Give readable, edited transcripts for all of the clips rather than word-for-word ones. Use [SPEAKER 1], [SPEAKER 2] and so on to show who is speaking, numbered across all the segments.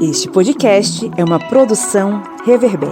[SPEAKER 1] Este podcast é uma produção Reverber.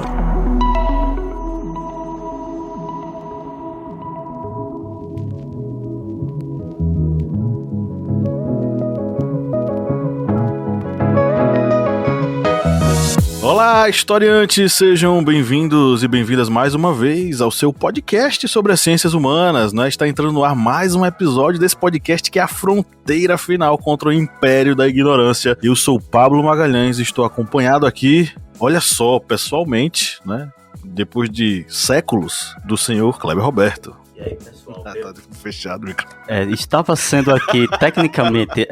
[SPEAKER 2] Olá, historiantes! Sejam bem-vindos e bem-vindas mais uma vez ao seu podcast sobre as ciências humanas, né? Está entrando no ar mais um episódio desse podcast que é a fronteira final contra o império da ignorância. Eu sou Pablo Magalhães e estou acompanhado aqui, olha só, pessoalmente, né? Depois de séculos, do senhor Kleber Roberto.
[SPEAKER 3] E aí, pessoal?
[SPEAKER 2] Tá fechado o microfone.
[SPEAKER 3] Estava sendo aqui tecnicamente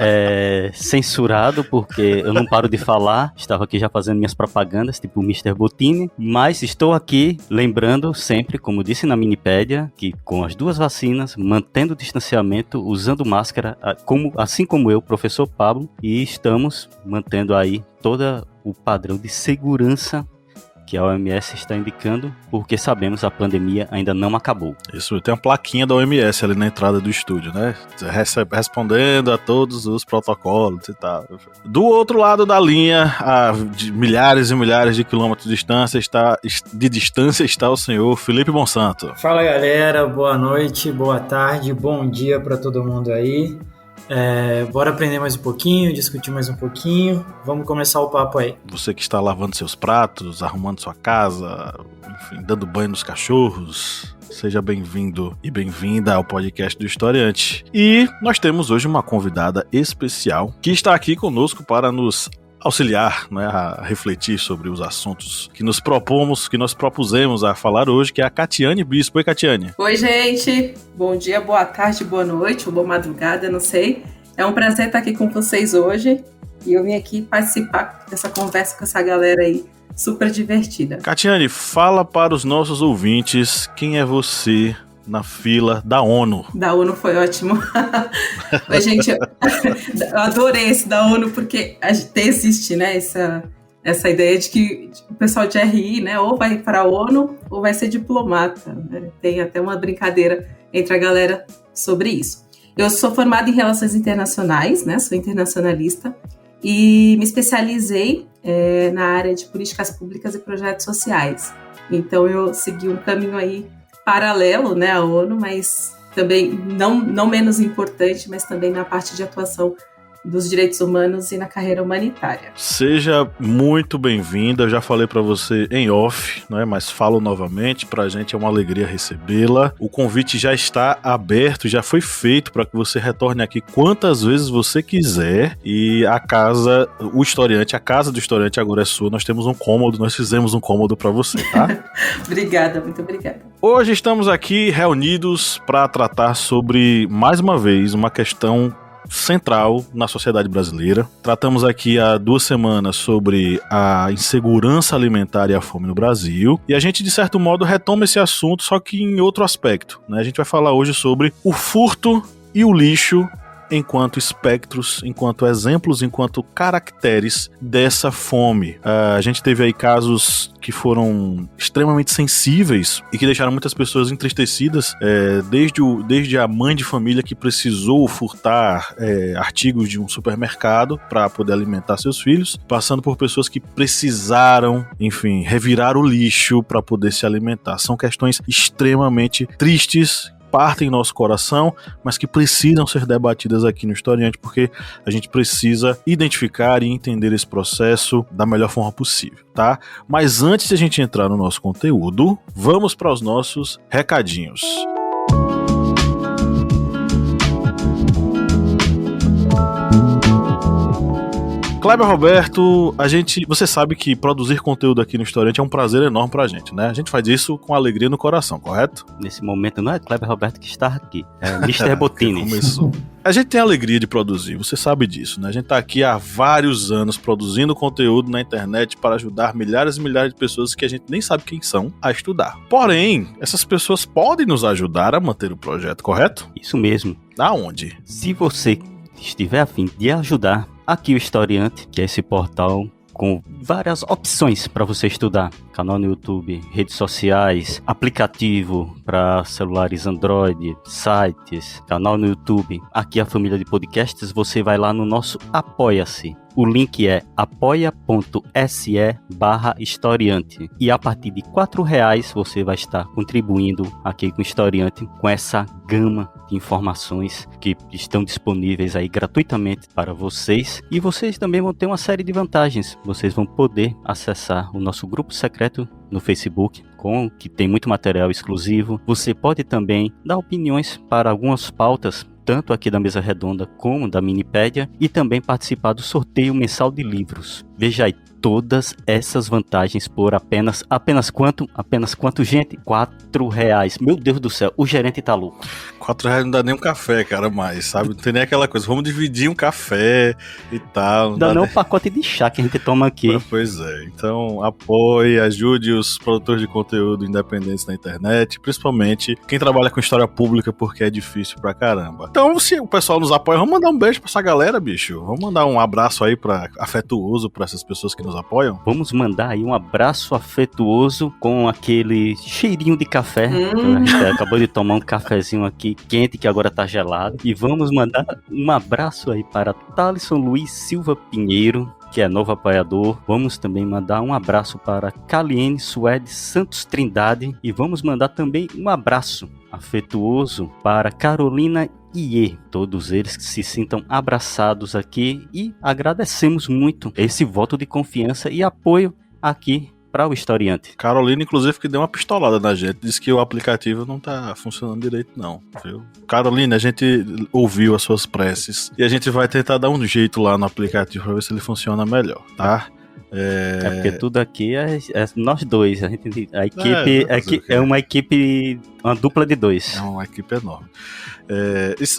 [SPEAKER 3] censurado, porque eu não paro de falar. Estava aqui já fazendo minhas propagandas, tipo o Mr. Bottini. Mas estou aqui lembrando sempre, como disse na Minipédia, que com as duas vacinas, mantendo o distanciamento, usando máscara, assim como eu, professor Pablo, e estamos mantendo aí todo o padrão de segurança que a OMS está indicando, porque sabemos a pandemia ainda não acabou.
[SPEAKER 2] Isso, tem uma plaquinha da OMS ali na entrada do estúdio, né? Respondendo a todos os protocolos e tal. Do outro lado da linha, a de milhares e milhares de quilômetros de distância, está o senhor Felipe Monsanto.
[SPEAKER 4] Fala, galera, boa noite, boa tarde, bom dia para todo mundo aí. Bora aprender mais um pouquinho, discutir mais um pouquinho. Vamos começar o papo aí.
[SPEAKER 2] Você que está lavando seus pratos, arrumando sua casa, enfim, dando banho nos cachorros, seja bem-vindo e bem-vinda ao podcast do Historiante. E nós temos hoje uma convidada especial que está aqui conosco para nos auxiliar, né, a refletir sobre os assuntos que nós propusemos a falar hoje, que é a Catiane Bispo. Oi, Catiane.
[SPEAKER 5] Oi, gente. Bom dia, boa tarde, boa noite, ou boa madrugada, não sei. É um prazer estar aqui com vocês hoje e eu vim aqui participar dessa conversa com essa galera aí, super divertida. Catiane,
[SPEAKER 2] fala para os nossos ouvintes quem é você na fila da ONU.
[SPEAKER 5] Da ONU foi ótimo. Mas, gente, eu adorei esse da ONU, porque existe, né, essa ideia de que o pessoal de RI, né, ou vai para a ONU ou vai ser diplomata. Né? Tem até uma brincadeira entre a galera sobre isso. Eu sou formada em Relações Internacionais, né, sou internacionalista, e me especializei na área de políticas públicas e projetos sociais. Então, eu segui um caminho aí paralelo, né, à ONU, mas também não menos importante, mas também na parte de atuação dos direitos humanos e na carreira humanitária.
[SPEAKER 2] Seja muito bem-vinda, eu já falei para você em off, né, mas falo novamente, pra gente é uma alegria recebê-la. O convite já está aberto, já foi feito para que você retorne aqui quantas vezes você quiser, e a casa do historiante agora é sua. Nós temos um cômodo, nós fizemos um cômodo para você, tá?
[SPEAKER 5] Obrigada, muito obrigada.
[SPEAKER 2] Hoje estamos aqui reunidos para tratar sobre, mais uma vez, uma questão central na sociedade brasileira. Tratamos aqui há 2 semanas sobre a insegurança alimentar e a fome no Brasil, e a gente, de certo modo, retoma esse assunto, só que em outro aspecto, né? A gente vai falar hoje sobre o furto e o lixo enquanto espectros, enquanto exemplos, enquanto caracteres dessa fome. A gente teve aí casos que foram extremamente sensíveis e que deixaram muitas pessoas entristecidas, desde a mãe de família que precisou furtar artigos de um supermercado para poder alimentar seus filhos, passando por pessoas que precisaram, enfim, revirar o lixo para poder se alimentar. São questões extremamente tristes, partem nosso coração, mas que precisam ser debatidas aqui no Historiante, porque a gente precisa identificar e entender esse processo da melhor forma possível, tá? Mas antes de a gente entrar no nosso conteúdo, vamos para os nossos recadinhos. Kleber Roberto, você sabe que produzir conteúdo aqui no Historiante é um prazer enorme pra gente, né? A gente faz isso com alegria no coração, correto?
[SPEAKER 3] Nesse momento não é Kleber Roberto que está aqui, é Mr. Bottini.
[SPEAKER 2] Começou. A gente tem a alegria de produzir, você sabe disso, né? A gente tá aqui há vários anos produzindo conteúdo na internet para ajudar milhares e milhares de pessoas que a gente nem sabe quem são a estudar. Porém, essas pessoas podem nos ajudar a manter o projeto, correto?
[SPEAKER 3] Isso mesmo.
[SPEAKER 2] Aonde?
[SPEAKER 3] Se você estiver a fim de ajudar, aqui o Historiante, que é esse portal com várias opções para você estudar. Canal no YouTube, redes sociais, aplicativo para celulares Android, sites, canal no YouTube. Aqui a família de podcasts, você vai lá no nosso Apoia-se. O link é apoia.se/historiante. E a partir de R$4 você vai estar contribuindo aqui com o Historiante, com essa gama de informações que estão disponíveis aí gratuitamente para vocês. E vocês também vão ter uma série de vantagens. Vocês vão poder acessar o nosso grupo secreto no Facebook, que tem muito material exclusivo. Você pode também dar opiniões para algumas pautas, tanto aqui da Mesa Redonda como da Minipédia, e também participar do sorteio mensal de livros. Veja aí, todas essas vantagens por apenas quanto? Apenas quanto, gente? R$4. Meu Deus do céu, o gerente tá louco.
[SPEAKER 2] R$4 não dá nem um café, cara, mais, sabe? Não tem nem aquela coisa, vamos dividir um café e tal.
[SPEAKER 3] Não dá nem um pacote de chá que a gente toma aqui.
[SPEAKER 2] Pois é, então apoie, ajude os produtores de conteúdo independentes na internet, principalmente quem trabalha com história pública, porque é difícil pra caramba. Então, se o pessoal nos apoia, vamos mandar um beijo pra essa galera, bicho. Vamos mandar um abraço aí afetuoso pra essas pessoas que nos apoiam.
[SPEAKER 3] Vamos mandar aí um abraço afetuoso com aquele cheirinho de café. A gente acabou de tomar um cafezinho aqui quente, que agora tá gelado. E vamos mandar um abraço aí para Thalisson Luiz Silva Pinheiro, que é novo apoiador. Vamos também mandar um abraço para Caliene Suede Santos Trindade. E vamos mandar também um abraço afetuoso para Carolina Iê. Todos eles que se sintam abraçados aqui, e agradecemos muito esse voto de confiança e apoio aqui para o Historiante.
[SPEAKER 2] Carolina, inclusive, que deu uma pistolada na gente, disse que o aplicativo não tá funcionando direito não, viu? Carolina, a gente ouviu as suas preces e a gente vai tentar dar um jeito lá no aplicativo para ver se ele funciona melhor, tá?
[SPEAKER 3] É porque tudo aqui é nós dois. A equipe é uma equipe, uma dupla de dois.
[SPEAKER 2] É uma equipe enorme.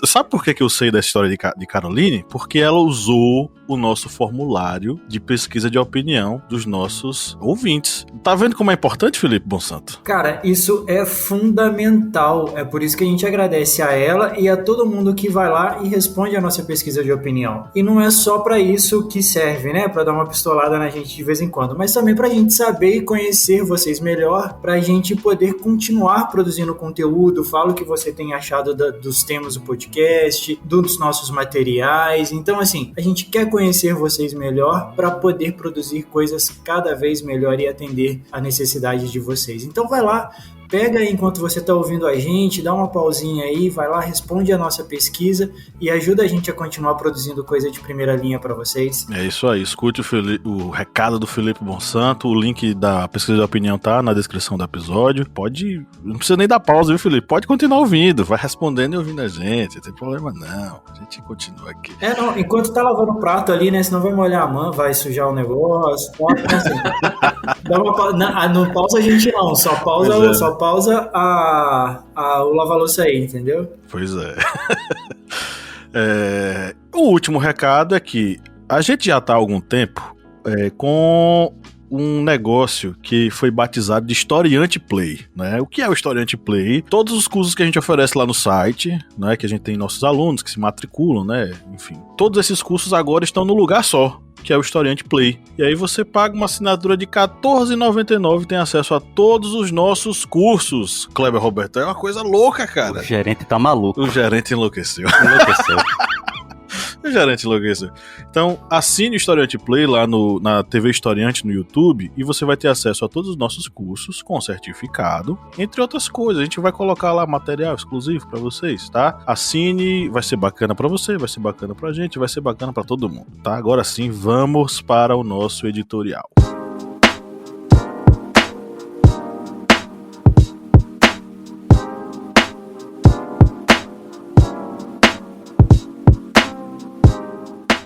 [SPEAKER 2] Sabe por que eu sei da história de Caroline? Porque ela usou o nosso formulário de pesquisa de opinião dos nossos ouvintes. Tá vendo como é importante, Felipe Bonsanto?
[SPEAKER 4] Cara, isso é fundamental. É por isso que a gente agradece a ela e a todo mundo que vai lá e responde a nossa pesquisa de opinião. E não é só pra isso que serve, né? Pra dar uma pistolada na gente de vez em quando, mas também pra gente saber e conhecer vocês melhor, pra gente poder continuar produzindo conteúdo. Fala o que você tem achado dos temas do podcast, dos nossos materiais. Então, assim, a gente quer conhecer vocês melhor para poder produzir coisas cada vez melhor e atender a necessidade de vocês. Então vai lá, pega aí enquanto você está ouvindo a gente, dá uma pausinha aí, vai lá, responde a nossa pesquisa e ajuda a gente a continuar produzindo coisa de primeira linha para vocês.
[SPEAKER 2] É isso aí, escute o recado do Felipe Bonsanto, o link da pesquisa de opinião tá na descrição do episódio. Não precisa nem dar pausa, viu, Felipe? Pode continuar ouvindo, vai respondendo e ouvindo a gente, não tem problema não, a gente continua aqui.
[SPEAKER 4] Não, enquanto tá lavando o prato ali, né, senão vai molhar a mão, vai sujar o negócio, tá? Assim, não pausa a gente não, só pausa o lava-louça aí, entendeu?
[SPEAKER 2] Pois é. O último recado é que a gente já está há algum tempo com um negócio que foi batizado de Historiante Play, né? O que é o Historiante Play? Todos os cursos que a gente oferece lá no site, né? Que a gente tem nossos alunos que se matriculam, né? Enfim, todos esses cursos agora estão no lugar só, que é o Historiante Play. E aí você paga uma assinatura de R$14,99 e tem acesso a todos os nossos cursos. Kleber Roberto, é uma coisa louca, cara.
[SPEAKER 3] O gerente tá maluco.
[SPEAKER 2] O gerente enlouqueceu. O gerente enlouqueceu. Então, assine o Historiante Play lá na TV Historiante no YouTube e você vai ter acesso a todos os nossos cursos com certificado, entre outras coisas. A gente vai colocar lá material exclusivo pra vocês, tá? Assine, vai ser bacana pra você, vai ser bacana pra gente, vai ser bacana pra todo mundo, tá? Agora sim, vamos para o nosso editorial.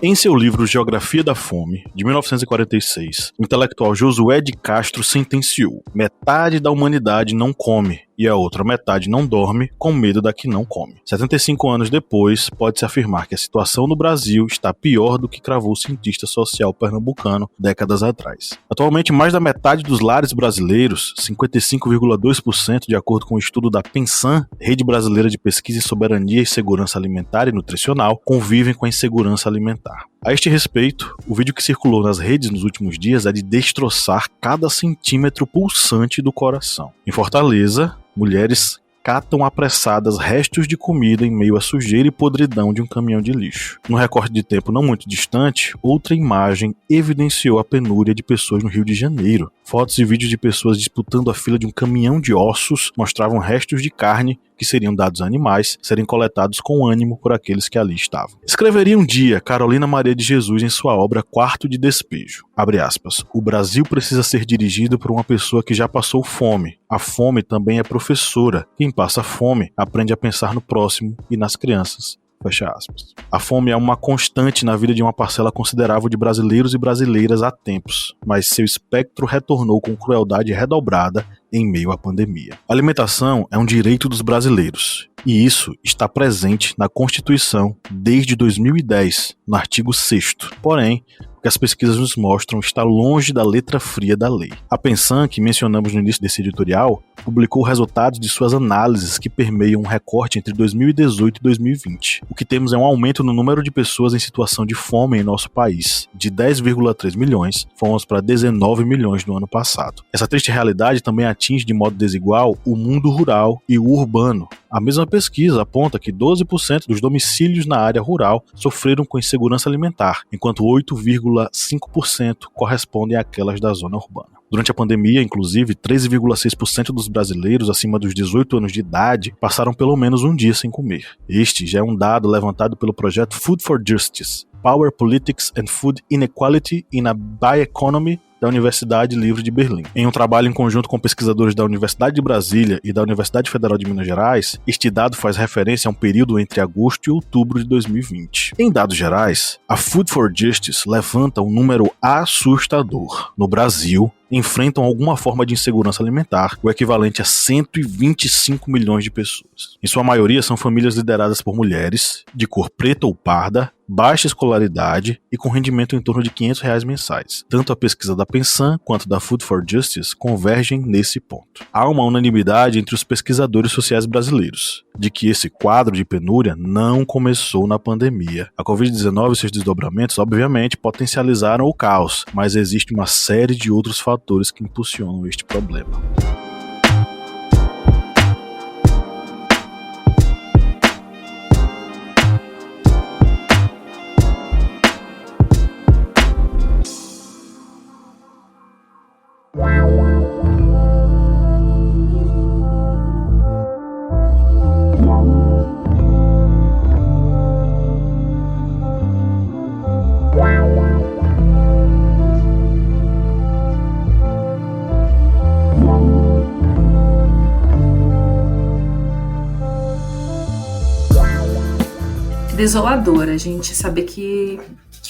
[SPEAKER 2] Em seu livro Geografia da Fome, de 1946, o intelectual Josué de Castro sentenciou: metade da humanidade não come e a outra metade não dorme com medo da que não come. 75 anos depois, pode-se afirmar que a situação no Brasil está pior do que cravou o cientista social pernambucano décadas atrás. Atualmente, mais da metade dos lares brasileiros, 55,2%, de acordo com o estudo da Pensan, Rede Brasileira de Pesquisa em Soberania e Segurança Alimentar e Nutricional, convivem com a insegurança alimentar. A este respeito, o vídeo que circulou nas redes nos últimos dias é de destroçar cada centímetro pulsante do coração. Em Fortaleza, mulheres catam apressadas restos de comida em meio à sujeira e podridão de um caminhão de lixo. Num recorte de tempo não muito distante, outra imagem evidenciou a penúria de pessoas no Rio de Janeiro. Fotos e vídeos de pessoas disputando a fila de um caminhão de ossos mostravam restos de carne que seriam dados a animais serem coletados com ânimo por aqueles que ali estavam. Escreveria um dia Carolina Maria de Jesus em sua obra Quarto de Despejo. Abre aspas. O Brasil precisa ser dirigido por uma pessoa que já passou fome. A fome também é professora. Quem passa fome aprende a pensar no próximo e nas crianças. Fecha aspas. A fome é uma constante na vida de uma parcela considerável de brasileiros e brasileiras há tempos, mas seu espectro retornou com crueldade redobrada em meio à pandemia. A alimentação é um direito dos brasileiros, e isso está presente na Constituição desde 2010, no artigo 6º. Porém, o que as pesquisas nos mostram está longe da letra fria da lei. A Pensan, que mencionamos no início desse editorial, publicou resultados de suas análises que permeiam um recorte entre 2018 e 2020. O que temos é um aumento no número de pessoas em situação de fome em nosso país. De 10,3 milhões, fomos para 19 milhões no ano passado. Essa triste realidade também atinge de modo desigual o mundo rural e o urbano. A mesma pesquisa aponta que 12% dos domicílios na área rural sofreram com insegurança alimentar, enquanto 8,5% correspondem àquelas da zona urbana. Durante a pandemia, inclusive, 13,6% dos brasileiros acima dos 18 anos de idade passaram pelo menos um dia sem comer. Este já é um dado levantado pelo projeto Food for Justice, Power Politics and Food Inequality in a Bioeconomy, da Universidade Livre de Berlim. Em um trabalho em conjunto com pesquisadores da Universidade de Brasília e da Universidade Federal de Minas Gerais, este dado faz referência a um período entre agosto e outubro de 2020. Em dados gerais, a Food for Justice levanta um número assustador. No Brasil, enfrentam alguma forma de insegurança alimentar, o equivalente a 125 milhões de pessoas. Em sua maioria, são famílias lideradas por mulheres, de cor preta ou parda, baixa escolaridade e com rendimento em torno de R$500 mensais. Tanto a pesquisa da Pensan quanto da Food for Justice convergem nesse ponto. Há uma unanimidade entre os pesquisadores sociais brasileiros de que esse quadro de penúria não começou na pandemia. A Covid-19 e seus desdobramentos, obviamente, potencializaram o caos, mas existe uma série de outros fatores que impulsionam este problema.
[SPEAKER 5] Desolador a gente saber que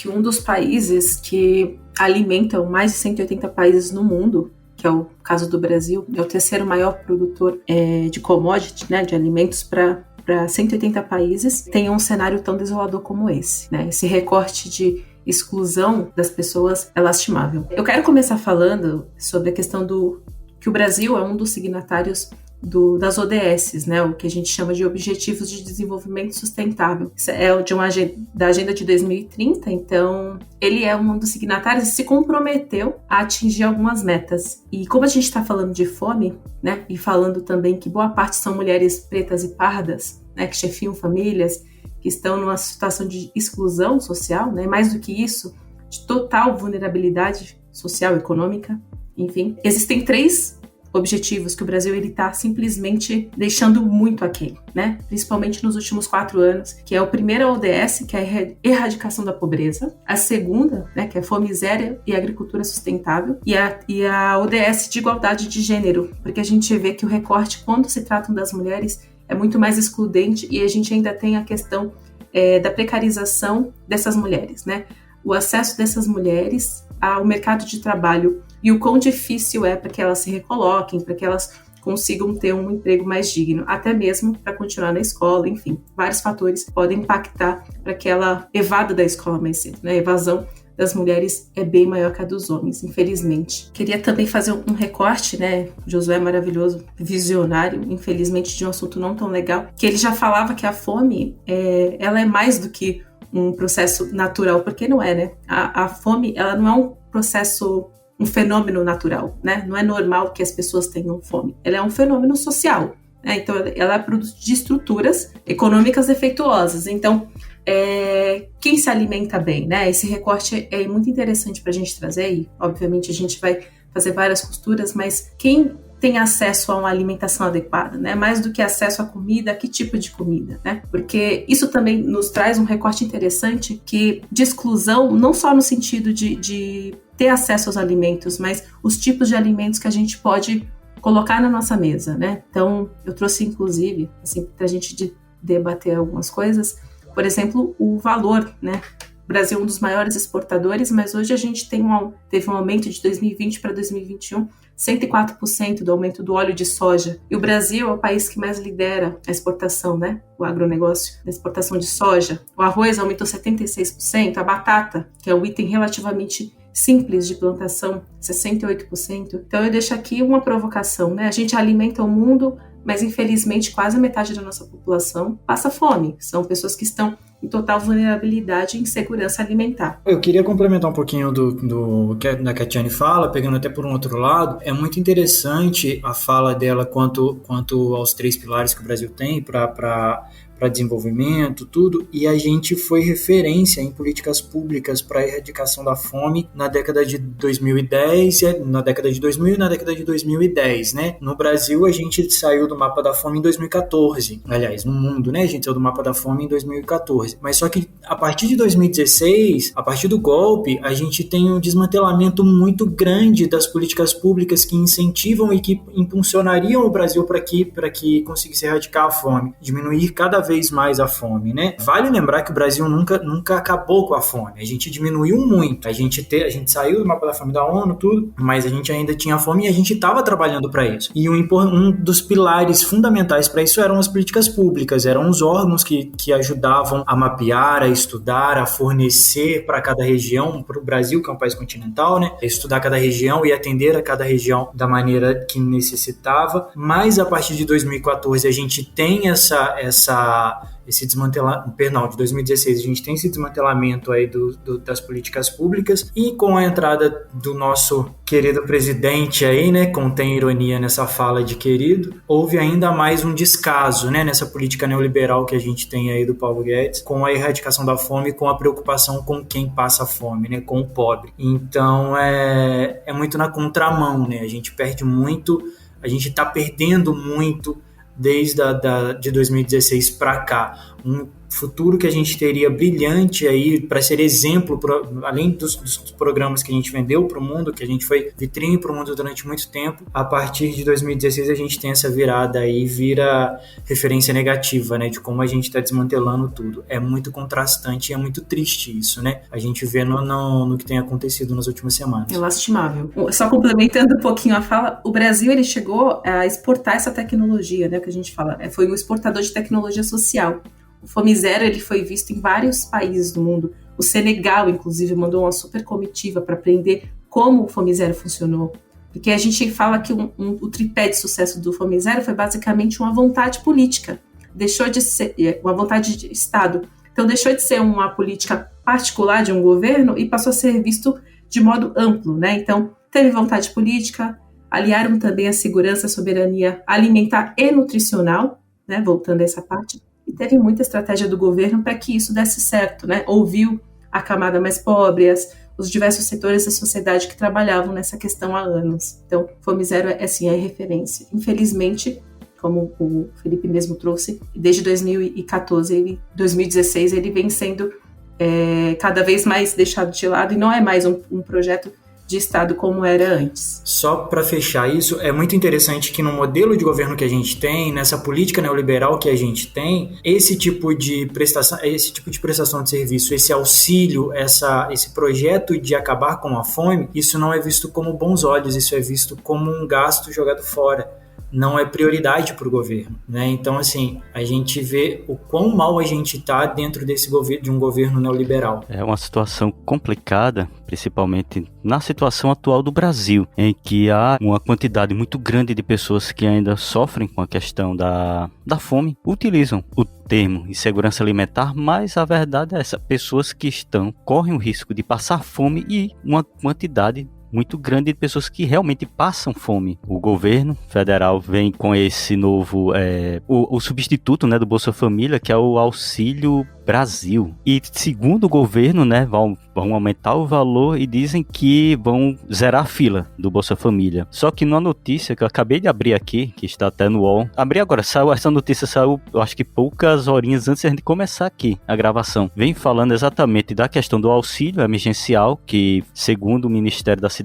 [SPEAKER 5] um dos países que alimentam mais de 180 países no mundo, que é o caso do Brasil, é o terceiro maior produtor de commodity, né, de alimentos para 180 países, tem um cenário tão desolador como esse, né? Esse recorte de exclusão das pessoas é lastimável. Eu quero começar falando sobre a questão que o Brasil é um dos signatários das ODS, né, o que a gente chama de Objetivos de Desenvolvimento Sustentável. Isso é da Agenda de 2030, então ele é um dos signatários e se comprometeu a atingir algumas metas. E como a gente está falando de fome, né, e falando também que boa parte são mulheres pretas e pardas, né, que chefiam famílias, que estão numa situação de exclusão social, né, mais do que isso, de total vulnerabilidade social e econômica, enfim. Existem 3 objetivos que o Brasil está simplesmente deixando muito aquém, né? Principalmente nos últimos 4 anos, que é o primeiro ODS, que é a erradicação da pobreza, a segunda, né, que é fome zero e agricultura sustentável, e a ODS de igualdade de gênero, porque a gente vê que o recorte, quando se tratam das mulheres, é muito mais excludente e a gente ainda tem a questão da precarização dessas mulheres, né? O acesso dessas mulheres ao mercado de trabalho e o quão difícil é para que elas se recoloquem, para que elas consigam ter um emprego mais digno, até mesmo para continuar na escola, enfim, vários fatores podem impactar para que ela evada da escola mais cedo, né? A evasão das mulheres é bem maior que a dos homens, infelizmente. Queria também fazer um recorte, né? O Josué é maravilhoso, visionário, infelizmente de um assunto não tão legal, que ele já falava que a fome, ela é mais do que um processo natural, porque não é, né? A fome, ela não é um processo, um fenômeno natural, né? Não é normal que as pessoas tenham fome. Ela é um fenômeno social, né? Então, ela é produto de estruturas econômicas defeituosas. Então, quem se alimenta bem, né? Esse recorte é muito interessante para a gente trazer, e obviamente a gente vai fazer várias costuras, mas quem tem acesso a uma alimentação adequada, né? Mais do que acesso à comida, que tipo de comida, né? Porque isso também nos traz um recorte interessante de exclusão, não só no sentido de ter acesso aos alimentos, mas os tipos de alimentos que a gente pode colocar na nossa mesa, né? Então, eu trouxe, inclusive, assim, para a gente debater algumas coisas, por exemplo, o valor, né? O Brasil é um dos maiores exportadores, mas hoje a gente teve um aumento de 2020 para 2021, 104% do aumento do óleo de soja. E o Brasil é o país que mais lidera a exportação, né? O agronegócio, a exportação de soja. O arroz aumentou 76%, a batata, que é um item relativamente simples de plantação, 68%. Então eu deixo aqui uma provocação, né? A gente alimenta o mundo, mas infelizmente quase a metade da nossa população passa fome. São pessoas que estão em total vulnerabilidade e insegurança alimentar.
[SPEAKER 4] Eu queria complementar um pouquinho do que a Catiane fala, pegando até por um outro lado. É muito interessante a fala dela quanto aos 3 pilares que o Brasil tem para desenvolvimento, tudo, e a gente foi referência em políticas públicas para a erradicação da fome na década de 2010, na década de 2000 e na década de 2010, né? No Brasil, a gente saiu do mapa da fome em 2014, aliás, no mundo, né? A gente saiu do mapa da fome em 2014, mas só que a partir de 2016, a partir do golpe, a gente tem um desmantelamento muito grande das políticas públicas que incentivam e que impulsionariam o Brasil para que conseguisse erradicar a fome, diminuir cada vez mais a fome, né? Vale lembrar que o Brasil nunca acabou com a fome. A gente diminuiu muito. A gente saiu do mapa da fome da ONU, tudo, mas a gente ainda tinha fome e a gente estava trabalhando para isso. E um dos pilares fundamentais para isso eram as políticas públicas, eram os órgãos que ajudavam a mapear, a estudar, a fornecer para cada região, para o Brasil, que é um país continental, né? Estudar cada região e atender a cada região da maneira que necessitava. Mas a partir de 2014 a gente tem esse desmantelamento, perdão, de 2016 a gente tem esse desmantelamento aí das políticas públicas, e com a entrada do nosso querido presidente aí, né, contém ironia nessa fala de querido, houve ainda mais um descaso, né, nessa política neoliberal que a gente tem aí do Paulo Guedes, com a erradicação da fome, com a preocupação com quem passa fome, né, com o pobre. Então é muito na contramão, né, a gente perde muito, a gente está perdendo muito desde de 2016 para cá, um futuro que a gente teria brilhante aí para ser exemplo, além dos programas que a gente vendeu para o mundo, que a gente foi vitrine para o mundo durante muito tempo. A partir de 2016 a gente tem essa virada aí, vira referência negativa, né, de como a gente está desmantelando tudo. É muito contrastante e é muito triste isso, né? A gente vê no que tem acontecido nas últimas semanas.
[SPEAKER 5] É lastimável. Só complementando um pouquinho a fala, o Brasil ele chegou a exportar essa tecnologia, né, que a gente fala, foi um exportador de tecnologia social. O Fome Zero ele foi visto em vários países do mundo. O Senegal, inclusive, mandou uma super comitiva para aprender como o Fome Zero funcionou. Porque a gente fala que o tripé de sucesso do Fome Zero foi basicamente uma vontade política. Deixou de ser uma vontade de Estado. Então, deixou de ser uma política particular de um governo e passou a ser visto de modo amplo, né? Então, teve vontade política, aliaram também a segurança, a soberania alimentar e nutricional, né? Voltando a essa parte. E teve muita estratégia do governo para que isso desse certo, né? Ouviu a camada mais pobre, os diversos setores da sociedade que trabalhavam nessa questão há anos. Então, Fome Zero é referência. Infelizmente, como o Felipe mesmo trouxe, desde 2016 ele vem sendo cada vez mais deixado de lado e não é mais um projeto de Estado como era antes.
[SPEAKER 4] Só para fechar isso, é muito interessante que no modelo de governo que a gente tem, nessa política neoliberal que a gente tem, esse tipo de prestação de serviço, esse auxílio, esse projeto de acabar com a fome, isso não é visto como bons olhos, isso é visto como um gasto jogado fora. não é prioridade para o governo, né? Então, assim, a gente vê o quão mal a gente está dentro desse governo, de um governo neoliberal.
[SPEAKER 3] É uma situação complicada, principalmente na situação atual do Brasil, em que há uma quantidade muito grande de pessoas que ainda sofrem com a questão da fome, utilizam o termo insegurança alimentar, mas a verdade é essa, pessoas que correm o risco de passar fome e uma quantidade muito grande de pessoas que realmente passam fome. O governo federal vem com esse novo, o substituto, né, do Bolsa Família, que é o Auxílio Brasil. E segundo o governo, né, vão aumentar o valor e dizem que vão zerar a fila do Bolsa Família. Só que numa notícia que eu acabei de abrir aqui, que está até no UOL, abri agora, essa notícia saiu, eu acho que poucas horinhas antes de começar aqui a gravação. Vem falando exatamente da questão do auxílio emergencial, que segundo o Ministério da Cidadania,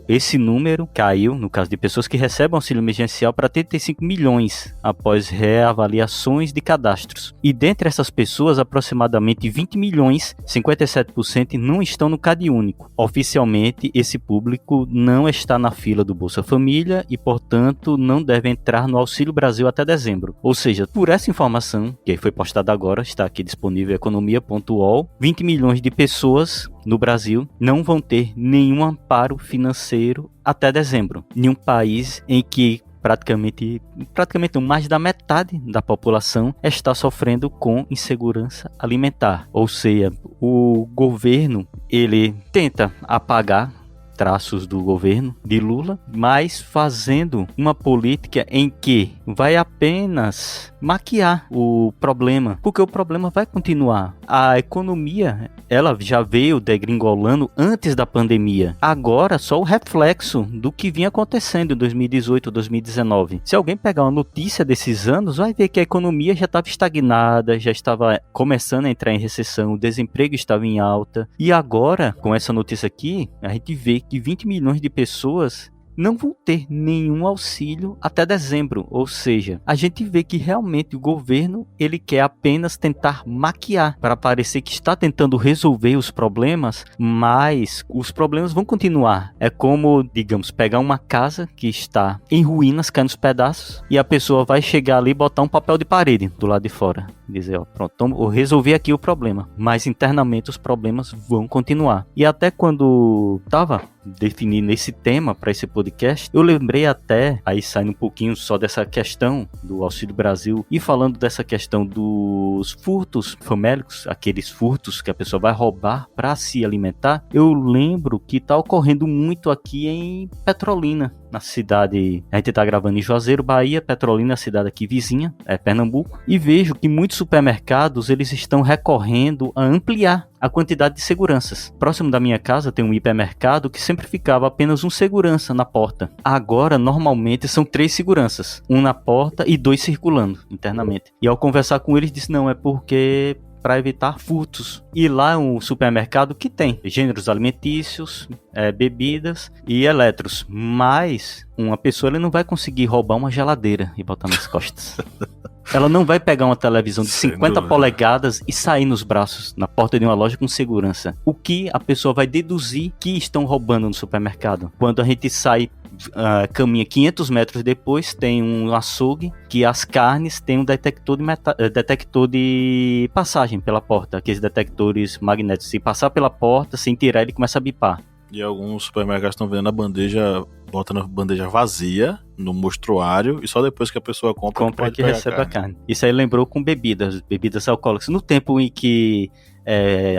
[SPEAKER 3] esse número caiu, no caso de pessoas que recebem auxílio emergencial, para 35 milhões após reavaliações de cadastros. E dentre essas pessoas, aproximadamente 20 milhões, 57%, não estão no CadÚnico. Oficialmente, esse público não está na fila do Bolsa Família e, portanto, não deve entrar no Auxílio Brasil até dezembro. Ou seja, por essa informação, que foi postada agora, está aqui disponível economia.ol, 20 milhões de pessoas no Brasil não vão ter nenhum amparo financeiro até dezembro. Em um país em que praticamente mais da metade da população está sofrendo com insegurança alimentar. Ou seja, o governo, ele tenta apagar traços do governo de Lula, mas fazendo uma política em que vai apenas maquiar o problema, porque o problema vai continuar. A economia, ela já veio degringolando antes da pandemia. Agora, só o reflexo do que vinha acontecendo em 2018, 2019. Se alguém pegar uma notícia desses anos, vai ver que a economia já estava estagnada, já estava começando a entrar em recessão, o desemprego estava em alta. E agora, com essa notícia aqui, a gente vê que 20 milhões de pessoas não vão ter nenhum auxílio até dezembro. Ou seja, a gente vê que realmente o governo, ele quer apenas tentar maquiar para parecer que está tentando resolver os problemas, mas os problemas vão continuar. É como, digamos, pegar uma casa que está em ruínas, caindo nos pedaços, e a pessoa vai chegar ali e botar um papel de parede do lado de fora. Dizer, ó, pronto, então eu resolvi aqui o problema, mas internamente os problemas vão continuar. E até quando estava definindo esse tema para esse podcast, eu lembrei até, aí saindo um pouquinho só dessa questão do Auxílio Brasil e falando dessa questão dos furtos famélicos, aqueles furtos que a pessoa vai roubar para se alimentar, eu lembro que está ocorrendo muito aqui em Petrolina, na cidade, a gente está gravando em Juazeiro, Bahia. Petrolina, a cidade aqui vizinha, é Pernambuco, e vejo que muitos supermercados, eles estão recorrendo a ampliar a quantidade de seguranças. Próximo da minha casa tem um hipermercado que sempre ficava apenas um segurança na porta. Agora, normalmente, são 3 seguranças, um na porta e 2 circulando internamente. E ao conversar com eles, disse, não, é porque para evitar furtos. E lá é um supermercado que tem gêneros alimentícios, bebidas e eletros. Mas uma pessoa, ela não vai conseguir roubar uma geladeira e botar nas costas. Ela não vai pegar uma televisão de 50 polegadas e sair nos braços na porta de uma loja com segurança. O que a pessoa vai deduzir que estão roubando no supermercado? Quando a gente sai, caminha 500 metros depois, tem um açougue que as carnes têm um detector de passagem pela porta. Aqueles detectores magnéticos. Se passar pela porta, sem tirar, ele começa a bipar.
[SPEAKER 2] E alguns supermercados estão vendendo a bandeja, bota na bandeja vazia, no mostruário, e só depois que a pessoa compra
[SPEAKER 3] que recebe a carne. Isso aí lembrou com bebidas alcoólicas. No tempo em que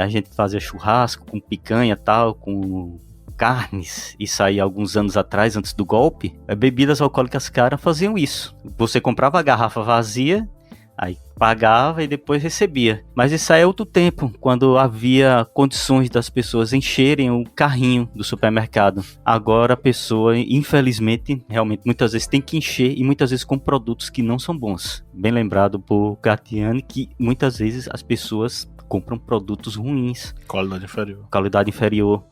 [SPEAKER 3] a gente fazia churrasco com picanha e tal, com carnes, isso aí alguns anos atrás, antes do golpe, bebidas alcoólicas caras faziam isso. Você comprava a garrafa vazia, aí pagava e depois recebia. Mas isso aí é outro tempo, quando havia condições das pessoas encherem o carrinho do supermercado. Agora a pessoa, infelizmente, realmente muitas vezes tem que encher, e muitas vezes com produtos que não são bons. Bem lembrado por Gatiani, que muitas vezes as pessoas compram produtos ruins. Qualidade inferior.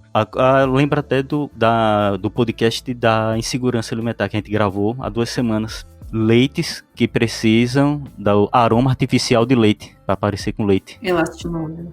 [SPEAKER 3] Lembra até do podcast da insegurança alimentar que a gente gravou há 2 semanas. Leites que precisam do aroma artificial de leite para parecer com leite.
[SPEAKER 5] Elastimônio.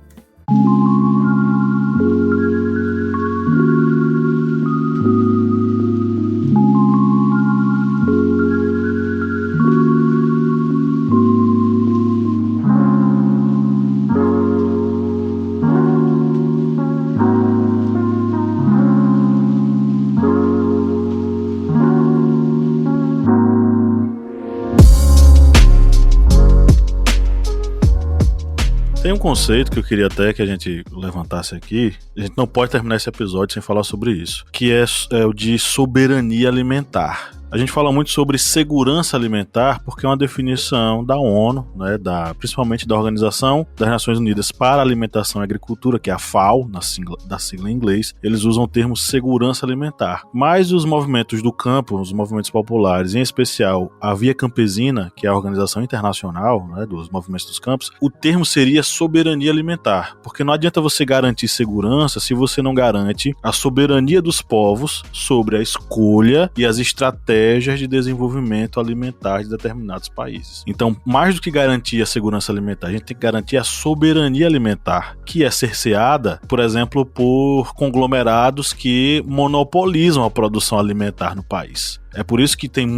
[SPEAKER 2] Tem um conceito que eu queria até que a gente levantasse aqui, a gente não pode terminar esse episódio sem falar sobre isso, que é o de soberania alimentar. A gente fala muito sobre segurança alimentar porque é uma definição da ONU, né, principalmente da Organização das Nações Unidas para a Alimentação e Agricultura, que é a FAO, da sigla em inglês. Eles usam o termo segurança alimentar. Mas os movimentos do campo, os movimentos populares, em especial a Via Campesina, que é a organização internacional, né, dos movimentos dos campos, o termo seria soberania alimentar, porque não adianta você garantir segurança se você não garante a soberania dos povos sobre a escolha e as estratégias de desenvolvimento alimentar de determinados países. Então, mais do que garantir a segurança alimentar, a gente tem que garantir a soberania alimentar, que é cerceada, por exemplo, por conglomerados que monopolizam a produção alimentar no país. É por isso que tem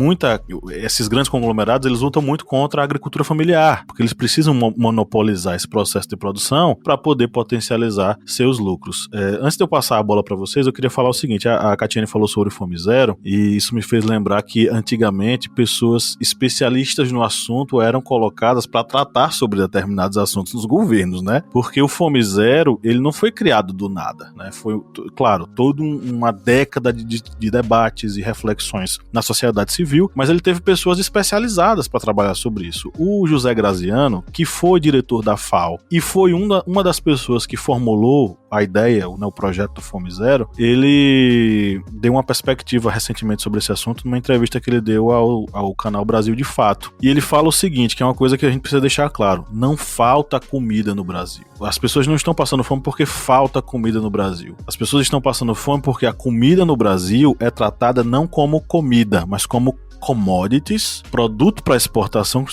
[SPEAKER 2] esses grandes conglomerados, eles lutam muito contra a agricultura familiar, porque eles precisam monopolizar esse processo de produção para poder potencializar seus lucros. Antes de eu passar a bola para vocês, eu queria falar o seguinte, a Catiane falou sobre Fome Zero, e isso me fez lembrar que antigamente pessoas especialistas no assunto eram colocadas para tratar sobre determinados assuntos nos governos, né? Porque o Fome Zero, ele não foi criado do nada, né? Foi, claro, toda uma década de debates e reflexões na sociedade civil, mas ele teve pessoas especializadas para trabalhar sobre isso. O José Graziano, que foi diretor da FAO e foi uma das pessoas que formulou a ideia, né, o projeto do Fome Zero, ele deu uma perspectiva recentemente sobre esse assunto numa entrevista que ele deu ao canal Brasil de Fato. E ele fala o seguinte, que é uma coisa que a gente precisa deixar claro: não falta comida no Brasil. As pessoas não estão passando fome porque falta comida no Brasil. As pessoas estão passando fome porque a comida no Brasil é tratada não como comida, mas como commodities, produto para exportação que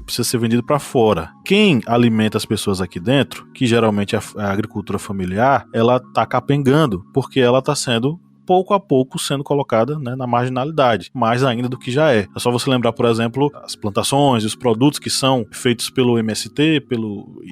[SPEAKER 2] precisa ser vendido para fora. Quem alimenta as pessoas aqui dentro, que geralmente é a agricultura familiar, ela está capengando, porque ela está sendo pouco a pouco sendo colocada, né, na marginalidade, mais ainda do que já é. É só você lembrar, por exemplo, as plantações e os produtos que são feitos pelo MST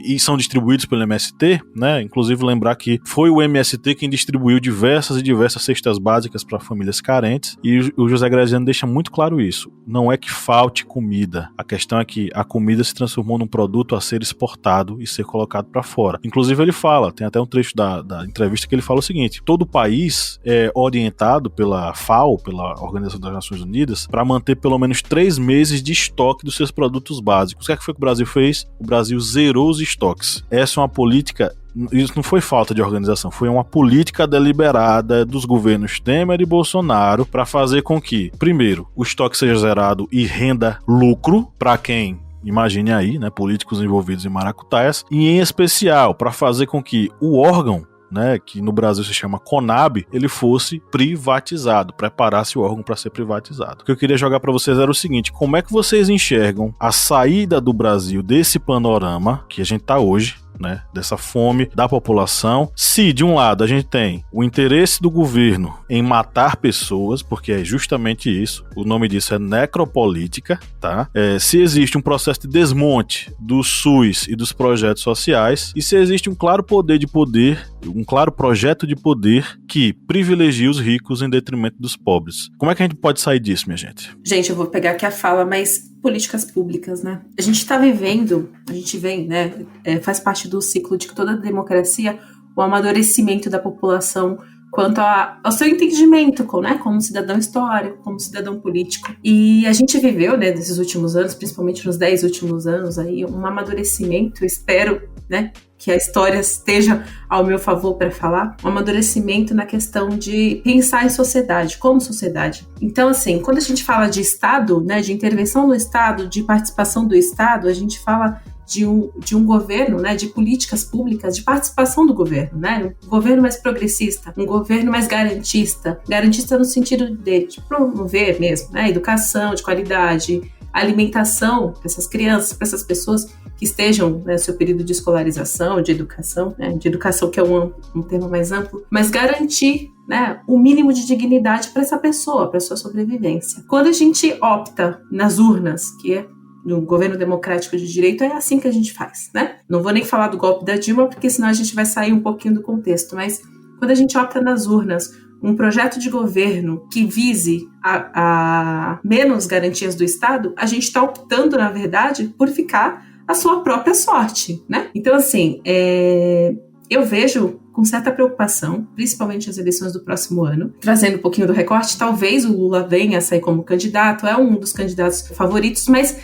[SPEAKER 2] e são distribuídos pelo MST, né? Inclusive lembrar que foi o MST quem distribuiu diversas cestas básicas para famílias carentes, e o José Graziano deixa muito claro isso. Não é que falte comida, a questão é que a comida se transformou num produto a ser exportado e ser colocado para fora. Inclusive ele fala, tem até um trecho da entrevista que ele fala o seguinte: todo país é orientado pela FAO, pela Organização das Nações Unidas, para manter pelo menos 3 meses de estoque dos seus produtos básicos. O que é que foi que o Brasil fez? O Brasil zerou os estoques. Essa é uma política. Isso não foi falta de organização, foi uma política deliberada dos governos Temer e Bolsonaro para fazer com que, primeiro, o estoque seja zerado e renda lucro para quem, imagine aí, né, políticos envolvidos em maracutaias, e em especial para fazer com que o órgão, né, que no Brasil se chama CONAB, ele fosse privatizado, preparasse o órgão para ser privatizado. O que eu queria jogar para vocês era o seguinte: como é que vocês enxergam a saída do Brasil desse panorama que a gente está hoje, né, dessa fome da população, se de um lado a gente tem o interesse do governo em matar pessoas, porque é justamente isso, o nome disso é necropolítica, tá? Se existe um processo de desmonte do SUS e dos projetos sociais, e se existe um claro um claro projeto de poder que privilegia os ricos em detrimento dos pobres. Como é que a gente pode sair disso, minha gente?
[SPEAKER 5] Gente, eu vou pegar aqui a fala, mas políticas públicas, né? A gente tá vivendo, né? Faz parte do ciclo de toda a democracia, o amadurecimento da população quanto ao seu entendimento, né, como cidadão histórico, como cidadão político. E a gente viveu, né, nesses últimos anos, principalmente nos 10 últimos anos, aí, um amadurecimento, espero, né, que a história esteja ao meu favor para falar, um amadurecimento na questão de pensar em sociedade, como sociedade. Então, assim, quando a gente fala de Estado, né, de intervenção no Estado, de participação do Estado, a gente fala de um governo, né, de políticas públicas, de participação do governo, né, um governo mais progressista, um governo mais garantista no sentido de promover mesmo, né, educação de qualidade, alimentação para essas crianças, para essas pessoas que estejam, né, no seu período de escolarização, de educação, né, de educação que é um termo mais amplo, mas garantir, né, o mínimo de dignidade para essa pessoa, para sua sobrevivência. Quando a gente opta nas urnas, que é no governo democrático de direito, é assim que a gente faz, né? Não vou nem falar do golpe da Dilma, porque senão a gente vai sair um pouquinho do contexto, mas quando a gente opta nas urnas um projeto de governo que vise a menos garantias do Estado, a gente está optando, na verdade, por ficar a sua própria sorte, né? Então, assim, eu vejo com certa preocupação, principalmente as eleições do próximo ano, trazendo um pouquinho do recorte, talvez o Lula venha a sair como candidato, é um dos candidatos favoritos, mas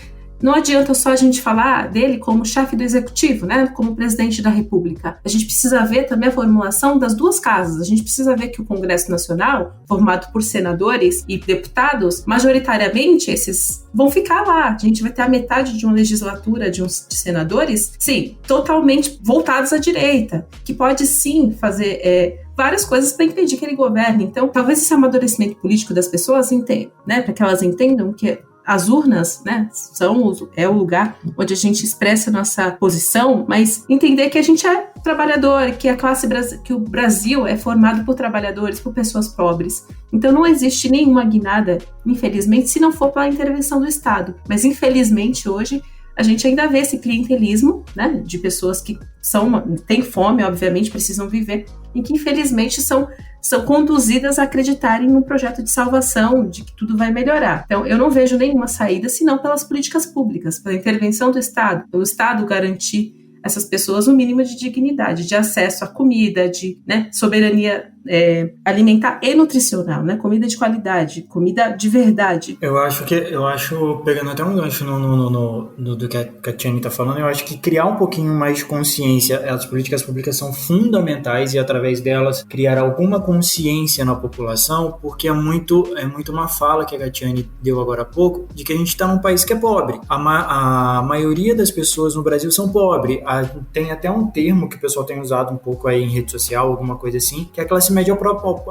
[SPEAKER 5] não adianta só a gente falar dele como chefe do executivo, né, como presidente da República. A gente precisa ver também a formulação das duas casas. A gente precisa ver que o Congresso Nacional, formado por senadores e deputados, majoritariamente esses vão ficar lá. A gente vai ter a metade de uma legislatura de senadores, sim, totalmente voltados à direita, que pode sim fazer várias coisas para impedir que ele governe. Então, talvez esse amadurecimento político das pessoas né, para que elas entendam que as urnas, né, é o lugar onde a gente expressa a nossa posição, mas entender que a gente é trabalhador, que que o Brasil é formado por trabalhadores, por pessoas pobres. Então não existe nenhuma guinada, infelizmente, se não for pela intervenção do Estado. Mas infelizmente hoje a gente ainda vê esse clientelismo, né, de pessoas que têm fome, obviamente, precisam viver, e que infelizmente são conduzidas a acreditarem num projeto de salvação, de que tudo vai melhorar. Então, eu não vejo nenhuma saída, senão pelas políticas públicas, pela intervenção do Estado, pelo Estado garantir essas pessoas um mínimo de dignidade, de acesso à comida, de, né, soberania alimentar e nutricional, né, comida de qualidade, comida de verdade.
[SPEAKER 4] Eu acho, pegando até um gancho do que a Tiane está falando, eu acho que criar um pouquinho mais de consciência, as políticas públicas são fundamentais e através delas criar alguma consciência na população, porque é muito uma fala que a Tiane deu agora há pouco, de que a gente está num país que é pobre. A maioria das pessoas no Brasil são pobres. Tem até um termo que o pessoal tem usado um pouco aí em rede social, alguma coisa assim, que é a classe média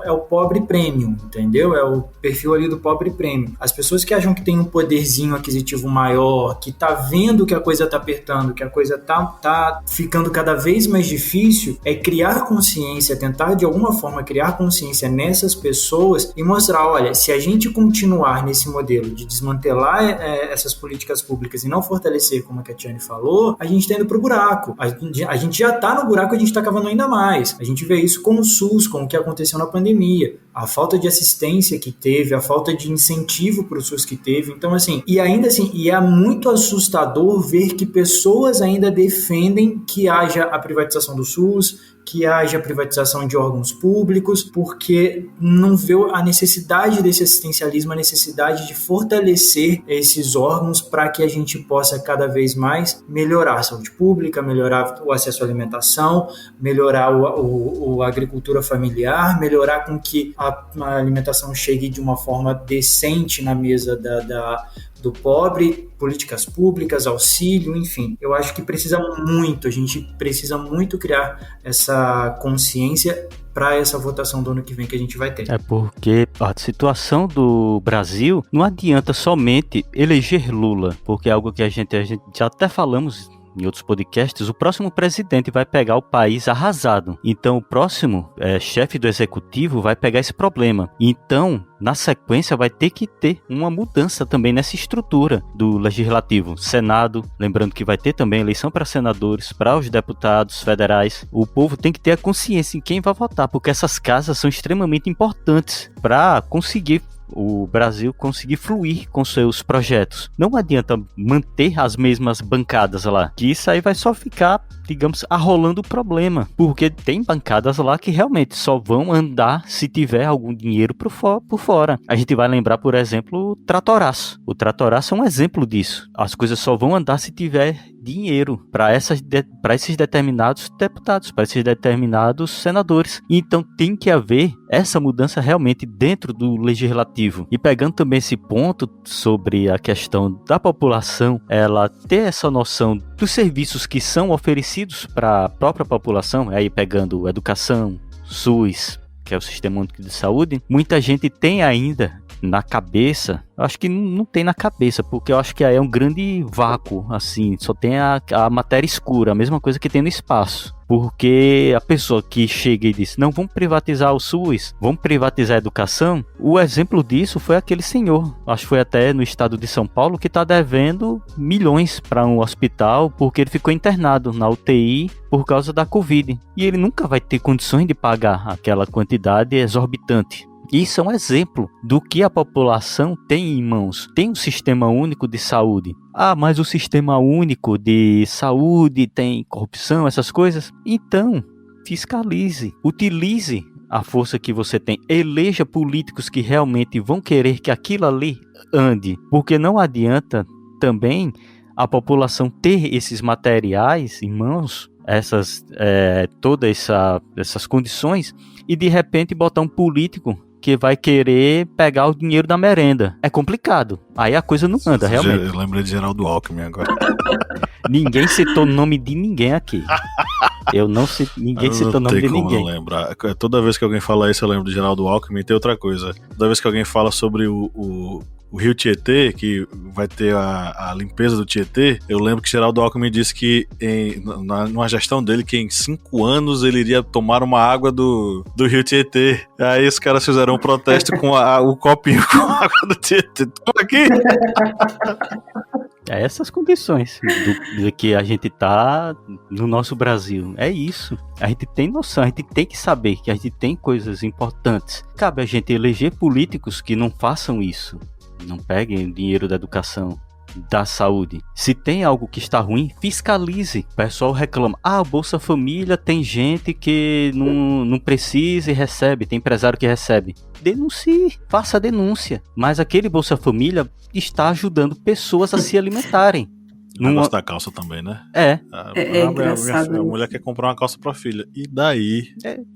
[SPEAKER 4] é o pobre premium, entendeu? É o perfil ali do pobre premium. As pessoas que acham que tem um poderzinho aquisitivo maior, que tá vendo que a coisa tá apertando, que a coisa tá ficando cada vez mais difícil, é criar consciência, tentar de alguma forma criar consciência nessas pessoas e mostrar, olha, se a gente continuar nesse modelo de desmantelar essas políticas públicas e não fortalecer, como a Tiane falou, a gente tá indo pro buraco. A gente já tá no buraco e a gente tá cavando ainda mais. A gente vê isso com o SUS, com o que aconteceu na pandemia, a falta de assistência que teve, a falta de incentivo para o SUS que teve. Então, assim, e ainda assim, é muito assustador ver que pessoas ainda defendem que haja a privatização do SUS, que haja a privatização de órgãos públicos, porque não vê a necessidade desse assistencialismo, a necessidade de fortalecer esses órgãos para que a gente possa cada vez mais melhorar a saúde pública, melhorar o acesso à alimentação, melhorar a agricultura familiar, melhorar com que a alimentação chegue de uma forma decente na mesa do pobre, políticas públicas, auxílio, enfim. Eu acho que a gente precisa muito criar essa consciência para essa votação do ano que vem que a gente vai ter.
[SPEAKER 3] É porque a situação do Brasil não adianta somente eleger Lula, porque é algo que a gente já até falamos em outros podcasts, o próximo presidente vai pegar o país arrasado. Então, o próximo chefe do executivo vai pegar esse problema. Então, na sequência, vai ter que ter uma mudança também nessa estrutura do legislativo. Senado, lembrando que vai ter também eleição para senadores, para os deputados federais. O povo tem que ter a consciência em quem vai votar, porque essas casas são extremamente importantes para conseguir o Brasil conseguir fluir com seus projetos. Não adianta manter as mesmas bancadas lá, que isso aí vai só ficar, digamos, arrolando o problema, porque tem bancadas lá que realmente só vão andar se tiver algum dinheiro por fora. A gente vai lembrar, por exemplo, o Tratoraço. O Tratoraço é um exemplo disso. As coisas só vão andar se tiver dinheiro para esses determinados deputados, para esses determinados senadores. Então tem que haver essa mudança realmente dentro do legislativo. E pegando também esse ponto sobre a questão da população, ela ter essa noção dos serviços que são oferecidos para a própria população, aí pegando educação, SUS, que é o Sistema Único de Saúde, muita gente tem ainda na cabeça, acho que não tem na cabeça, porque eu acho que aí é um grande vácuo, assim, só tem a matéria escura, a mesma coisa que tem no espaço. Porque a pessoa que chega e diz, não, vamos privatizar o SUS, vamos privatizar a educação, o exemplo disso foi aquele senhor, acho que foi até no estado de São Paulo, que está devendo milhões para um hospital, porque ele ficou internado na UTI por causa da Covid, e ele nunca vai ter condições de pagar aquela quantidade exorbitante. Isso é um exemplo do que a população tem em mãos. Tem um sistema único de saúde. Ah, mas o sistema único de saúde tem corrupção, essas coisas? Então, fiscalize, utilize a força que você tem. Eleja políticos que realmente vão querer que aquilo ali ande. Porque não adianta também a população ter esses materiais em mãos, todas essas condições, e de repente botar um político que vai querer pegar o dinheiro da merenda. É complicado. Aí a coisa não anda, realmente.
[SPEAKER 2] Eu lembrei de Geraldo Alckmin agora.
[SPEAKER 3] Ninguém citou o nome de ninguém aqui. Ninguém citou o nome de ninguém.
[SPEAKER 2] Não lembrar. Toda vez que alguém fala isso, eu lembro de Geraldo Alckmin. Tem outra coisa. Toda vez que alguém fala sobre o Rio Tietê, que vai ter a limpeza do Tietê, eu lembro que Geraldo Alckmin disse que numa gestão dele, que em 5 anos ele iria tomar uma água do Rio Tietê. Aí os caras fizeram um protesto com o copinho com a água do Tietê. Toma aqui!
[SPEAKER 3] É essas condições do que a gente tá no nosso Brasil. É isso. A gente tem noção, a gente tem que saber que a gente tem coisas importantes. Cabe a gente eleger políticos que não façam isso. Não peguem o dinheiro da educação, da saúde. Se tem algo que está ruim, fiscalize. O pessoal reclama. Bolsa Família tem gente que não precisa e recebe. Tem empresário que recebe. Denuncie, faça a denúncia. Mas aquele Bolsa Família está ajudando pessoas a se alimentarem.
[SPEAKER 2] O negócio da calça também, né?
[SPEAKER 5] É engraçado.
[SPEAKER 2] A mulher quer comprar uma calça pra filha. E daí,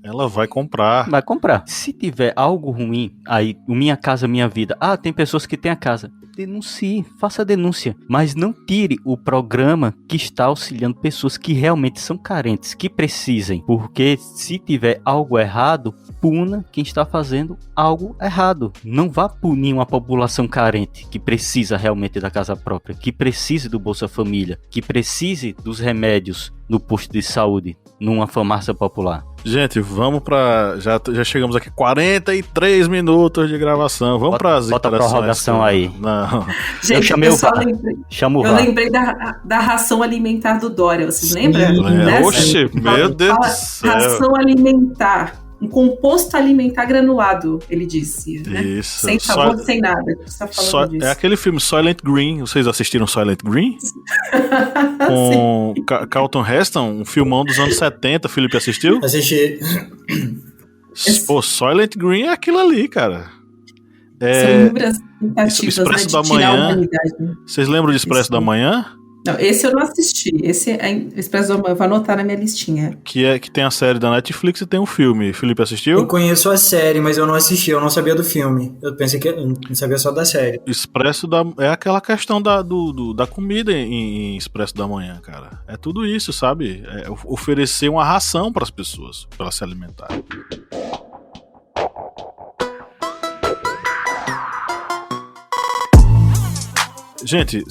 [SPEAKER 2] ela vai comprar.
[SPEAKER 3] Vai comprar. Se tiver algo ruim, aí, Minha Casa Minha Vida. Tem pessoas que têm a casa. Denuncie, faça a denúncia. Mas não tire o programa que está auxiliando pessoas que realmente são carentes, que precisem. Porque se tiver algo errado, puna quem está fazendo algo errado. Não vá punir uma população carente, que precisa realmente da casa própria, que precise do Bolsa Família, que precise dos remédios no posto de saúde, numa farmácia popular.
[SPEAKER 2] Gente, vamos pra... Já chegamos aqui 43 minutos de gravação. Vamos para as
[SPEAKER 3] interações. Bota a prorrogação aí.
[SPEAKER 2] Não.
[SPEAKER 5] Gente,
[SPEAKER 3] eu chamei o VAR.
[SPEAKER 5] Eu lembrei da ração alimentar do Dória. Vocês lembram?
[SPEAKER 2] Oxe, meu Deus do céu.
[SPEAKER 5] Ração alimentar. Um composto alimentar granulado, ele disse. Né?
[SPEAKER 2] Isso.
[SPEAKER 5] Sem sabor, sem nada. Você tá falando disso.
[SPEAKER 2] É aquele filme Soylent Green. Vocês assistiram Soylent Green? Com Carlton Heston, um filmão dos anos 70. Felipe assistiu?
[SPEAKER 4] Assisti.
[SPEAKER 2] Pô, Soylent Green é aquilo ali, cara.
[SPEAKER 5] São inúmeras tentativas,
[SPEAKER 2] Expresso
[SPEAKER 5] de
[SPEAKER 2] da
[SPEAKER 5] tirar a
[SPEAKER 2] Manhã.
[SPEAKER 5] humanidade.
[SPEAKER 2] Vocês lembram de Expresso da Manhã?
[SPEAKER 5] Não, esse eu não assisti. Esse é Expresso da Manhã. Eu vou anotar na minha listinha.
[SPEAKER 2] Que tem a série da Netflix e tem um filme. Felipe assistiu?
[SPEAKER 4] Eu conheço a série, mas eu não assisti. Eu não sabia do filme. Eu pensei que eu não sabia só da série.
[SPEAKER 2] Expresso da... É aquela questão da comida em Expresso da Manhã, cara. É tudo isso, sabe? É oferecer uma ração para as pessoas, para elas se alimentarem. Gente,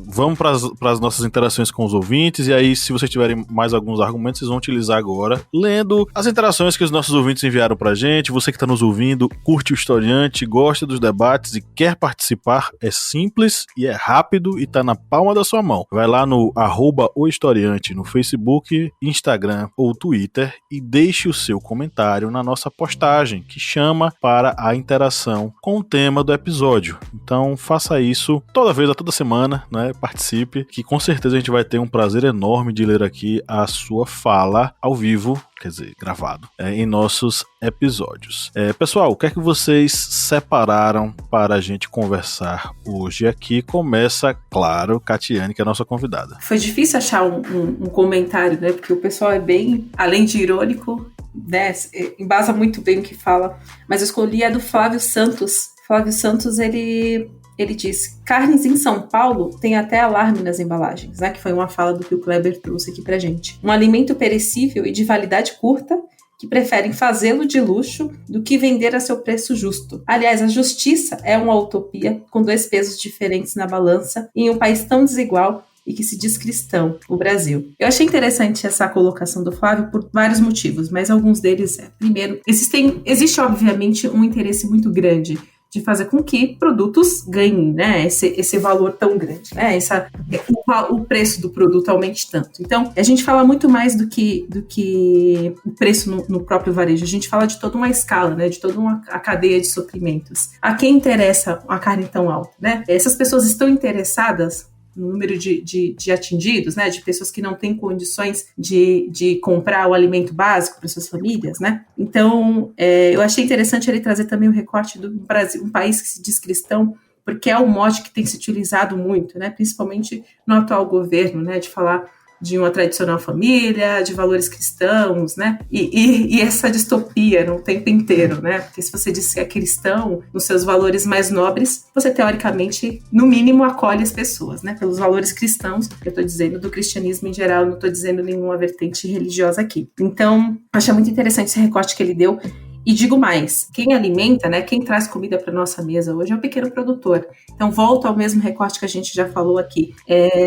[SPEAKER 2] vamos para as nossas interações com os ouvintes, e aí, se vocês tiverem mais alguns argumentos, vocês vão utilizar agora, lendo as interações que os nossos ouvintes enviaram pra gente. Você que está nos ouvindo, curte o Historiante, gosta dos debates e quer participar, é simples e é rápido e tá na palma da sua mão. Vai lá no @ohistoriante no Facebook, Instagram ou Twitter e deixe o seu comentário na nossa postagem, que chama para a interação com o tema do episódio. Então faça isso toda semana, né? Participe, que com certeza a gente vai ter um prazer enorme de ler aqui a sua fala ao vivo, quer dizer, gravado, em nossos episódios. Pessoal, o que é que vocês separaram para a gente conversar hoje aqui? Começa, claro, Catiane, que é a nossa convidada.
[SPEAKER 5] Foi difícil achar um comentário, né? Porque o pessoal é bem, além de irônico, né? Embasa muito bem o que fala, mas eu escolhi a do Flávio Santos. Flávio Santos, ele diz: carnes em São Paulo tem até alarme nas embalagens, né? Que foi uma fala do que o Kleber trouxe aqui pra gente. Um alimento perecível e de validade curta, que preferem fazê-lo de luxo do que vender a seu preço justo. Aliás, a justiça é uma utopia com 2 pesos diferentes na balança em um país tão desigual e que se diz cristão, o Brasil. Eu achei interessante essa colocação do Flávio por vários motivos, mas alguns deles primeiro, existe obviamente um interesse muito grande de fazer com que produtos ganhem, né, esse valor tão grande, né, o preço do produto aumente tanto. Então, a gente fala muito mais do que o preço no próprio varejo, a gente fala de toda uma escala, né, de toda a cadeia de suprimentos. A quem interessa a carne tão alta, né? Essas pessoas estão interessadas no número de atingidos, né, de pessoas que não têm condições de comprar o alimento básico para suas famílias, né? Então, eu achei interessante ele trazer também o recorte do Brasil, um país que se diz cristão, porque é um mote que tem se utilizado muito, né, principalmente no atual governo, né, de falar de uma tradicional família, de valores cristãos, né? E essa distopia no tempo inteiro, né? Porque se você diz que é cristão, nos seus valores mais nobres, você teoricamente, no mínimo, acolhe as pessoas, né? Pelos valores cristãos, eu estou dizendo do cristianismo em geral, não estou dizendo nenhuma vertente religiosa aqui. Então, achei muito interessante esse recorte que ele deu. E digo mais, quem alimenta, né, quem traz comida para nossa mesa hoje é o pequeno produtor. Então, volto ao mesmo recorte que a gente já falou aqui.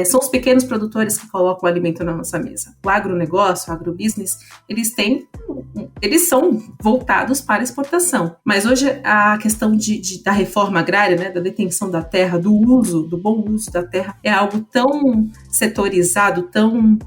[SPEAKER 5] São os pequenos produtores que colocam o alimento na nossa mesa. O agronegócio, o agrobusiness, eles são voltados para exportação. Mas hoje a questão da reforma agrária, né, da detenção da terra, do bom uso da terra, é algo tão setorizado, tão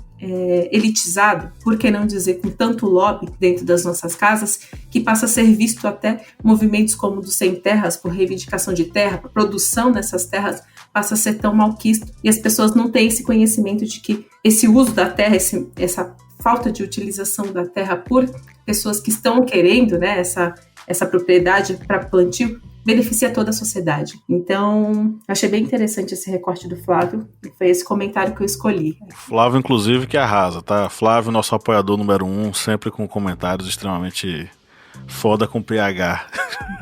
[SPEAKER 5] elitizado, por que não dizer com tanto lobby dentro das nossas casas, que passa a ser visto até movimentos como o do Sem Terras, por reivindicação de terra, por produção dessas terras, passa a ser tão malquisto, e as pessoas não têm esse conhecimento de que esse uso da terra, essa falta de utilização da terra por pessoas que estão querendo, né, essa propriedade para plantio, beneficia toda a sociedade. Então, achei bem interessante esse recorte do Flávio, e foi esse comentário que eu escolhi.
[SPEAKER 2] Flávio, inclusive, que arrasa, tá? Flávio, nosso apoiador número 1, sempre com comentários extremamente foda com PH.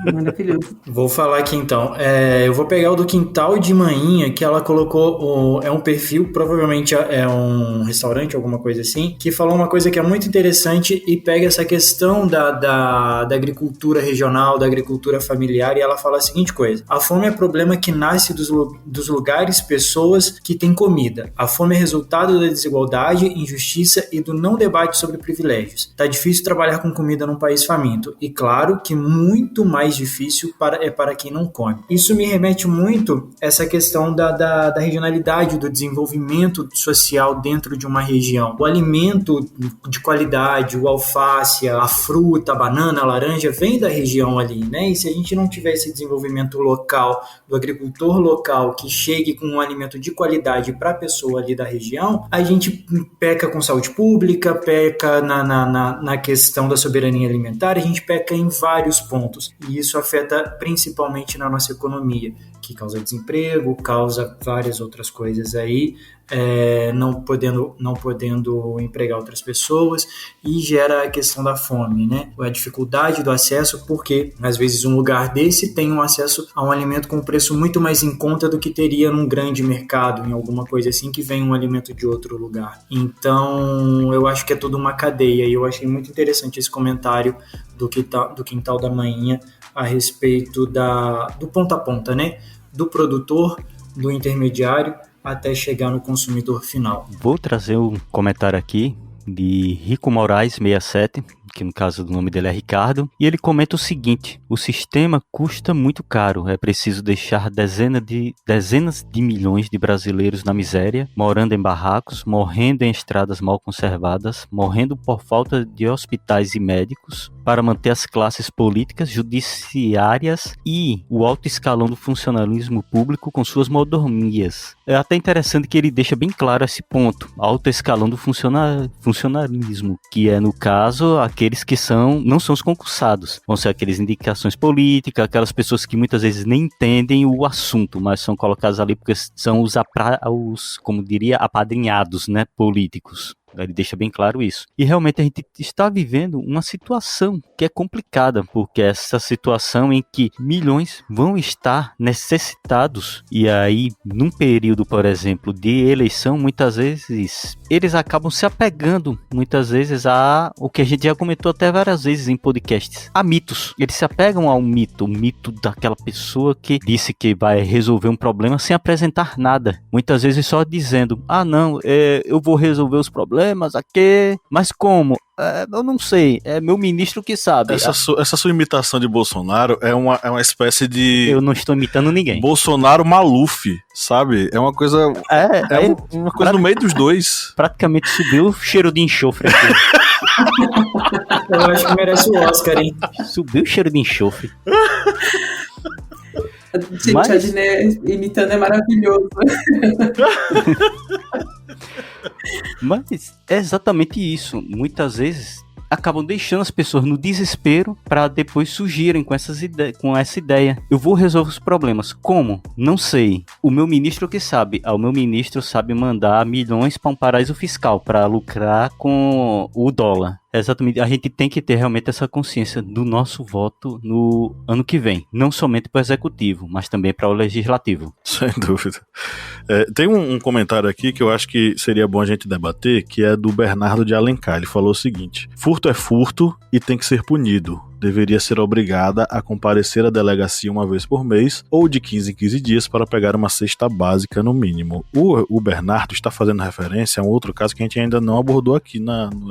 [SPEAKER 5] Maravilhoso.
[SPEAKER 4] Vou falar aqui então. Eu vou pegar o do Quintal de Manhinha, que ela colocou. É um perfil, provavelmente é um restaurante, alguma coisa assim, que falou uma coisa que é muito interessante e pega essa questão da agricultura regional, da agricultura familiar, e ela fala a seguinte coisa: a fome é problema que nasce dos lugares, pessoas que têm comida. A fome é resultado da desigualdade, injustiça e do não debate sobre privilégios. Tá difícil trabalhar com comida num país faminto. E claro que muito mais difícil para quem não come. Isso me remete muito a essa questão da regionalidade, do desenvolvimento social dentro de uma região. O alimento de qualidade, o alface, a fruta, a banana, a laranja, vem da região ali, né? E se a gente não tiver esse desenvolvimento local, do agricultor local, que chegue com um alimento de qualidade para a pessoa ali da região, a gente peca com saúde pública, peca na questão da soberania alimentar, a gente peca em vários pontos, e isso afeta principalmente na nossa economia, que causa desemprego, causa várias outras coisas aí, não podendo empregar outras pessoas, e gera a questão da fome, né? A dificuldade do acesso, porque às vezes um lugar desse tem um acesso a um alimento com um preço muito mais em conta do que teria num grande mercado, em alguma coisa assim, que vem um alimento de outro lugar. Então eu acho que é toda uma cadeia, e eu achei muito interessante esse comentário do Quintal da Manhinha a respeito do ponta a ponta, né? Do produtor, do intermediário, até chegar no consumidor final.
[SPEAKER 3] Vou trazer um comentário aqui de Rico Moraes 67, que no caso do nome dele é Ricardo, e ele comenta o seguinte: o sistema custa muito caro, é preciso deixar dezenas de milhões de brasileiros na miséria, morando em barracos, morrendo em estradas mal conservadas, morrendo por falta de hospitais e médicos, para manter as classes políticas, judiciárias e o alto escalão do funcionalismo público com suas mordomias. É até interessante que ele deixa bem claro esse ponto, alto escalão do funcionalismo, que é, no caso, aqueles que não são os concursados, vão ser aqueles indicações políticas, aquelas pessoas que muitas vezes nem entendem o assunto, mas são colocados ali porque são os como diria, apadrinhados, né, políticos. Ele deixa bem claro isso. E realmente a gente está vivendo uma situação que é complicada, porque essa situação em que milhões vão estar necessitados, e aí num período, por exemplo, de eleição, muitas vezes eles acabam se apegando, muitas vezes, a o que a gente já comentou até várias vezes em podcasts, a mitos. Eles se apegam ao mito, o mito daquela pessoa que disse que vai resolver um problema sem apresentar nada. Muitas vezes só dizendo, não, eu vou resolver os problemas, problemas aqui. Mas como? Eu não sei, é meu ministro que sabe.
[SPEAKER 2] Essa sua imitação de Bolsonaro é uma espécie de...
[SPEAKER 3] Eu não estou imitando ninguém.
[SPEAKER 2] Bolsonaro Maluf, sabe? É uma coisa... uma coisa no meio dos dois.
[SPEAKER 3] Praticamente subiu o cheiro de enxofre aqui.
[SPEAKER 4] Eu acho que merece o Oscar, hein?
[SPEAKER 3] Subiu o cheiro de enxofre.
[SPEAKER 5] Gente, a Diné imitando é maravilhoso.
[SPEAKER 3] Mas é exatamente isso. Muitas vezes acabam deixando as pessoas no desespero para depois surgirem com essa ideia. Eu vou resolver os problemas. Como? Não sei. O meu ministro que sabe. O meu ministro sabe mandar milhões para um paraíso fiscal para lucrar com o dólar. Exatamente, a gente tem que ter realmente essa consciência do nosso voto no ano que vem, não somente para o executivo, mas também para o legislativo.
[SPEAKER 2] Sem dúvida. Tem um comentário aqui que eu acho que seria bom a gente debater, que é do Bernardo de Alencar. Ele falou o seguinte: furto é furto e tem que ser punido. Deveria ser obrigada a comparecer à delegacia uma vez por mês ou de 15 em 15 dias para pegar uma cesta básica no mínimo. O Bernardo está fazendo referência a um outro caso que a gente ainda não abordou aqui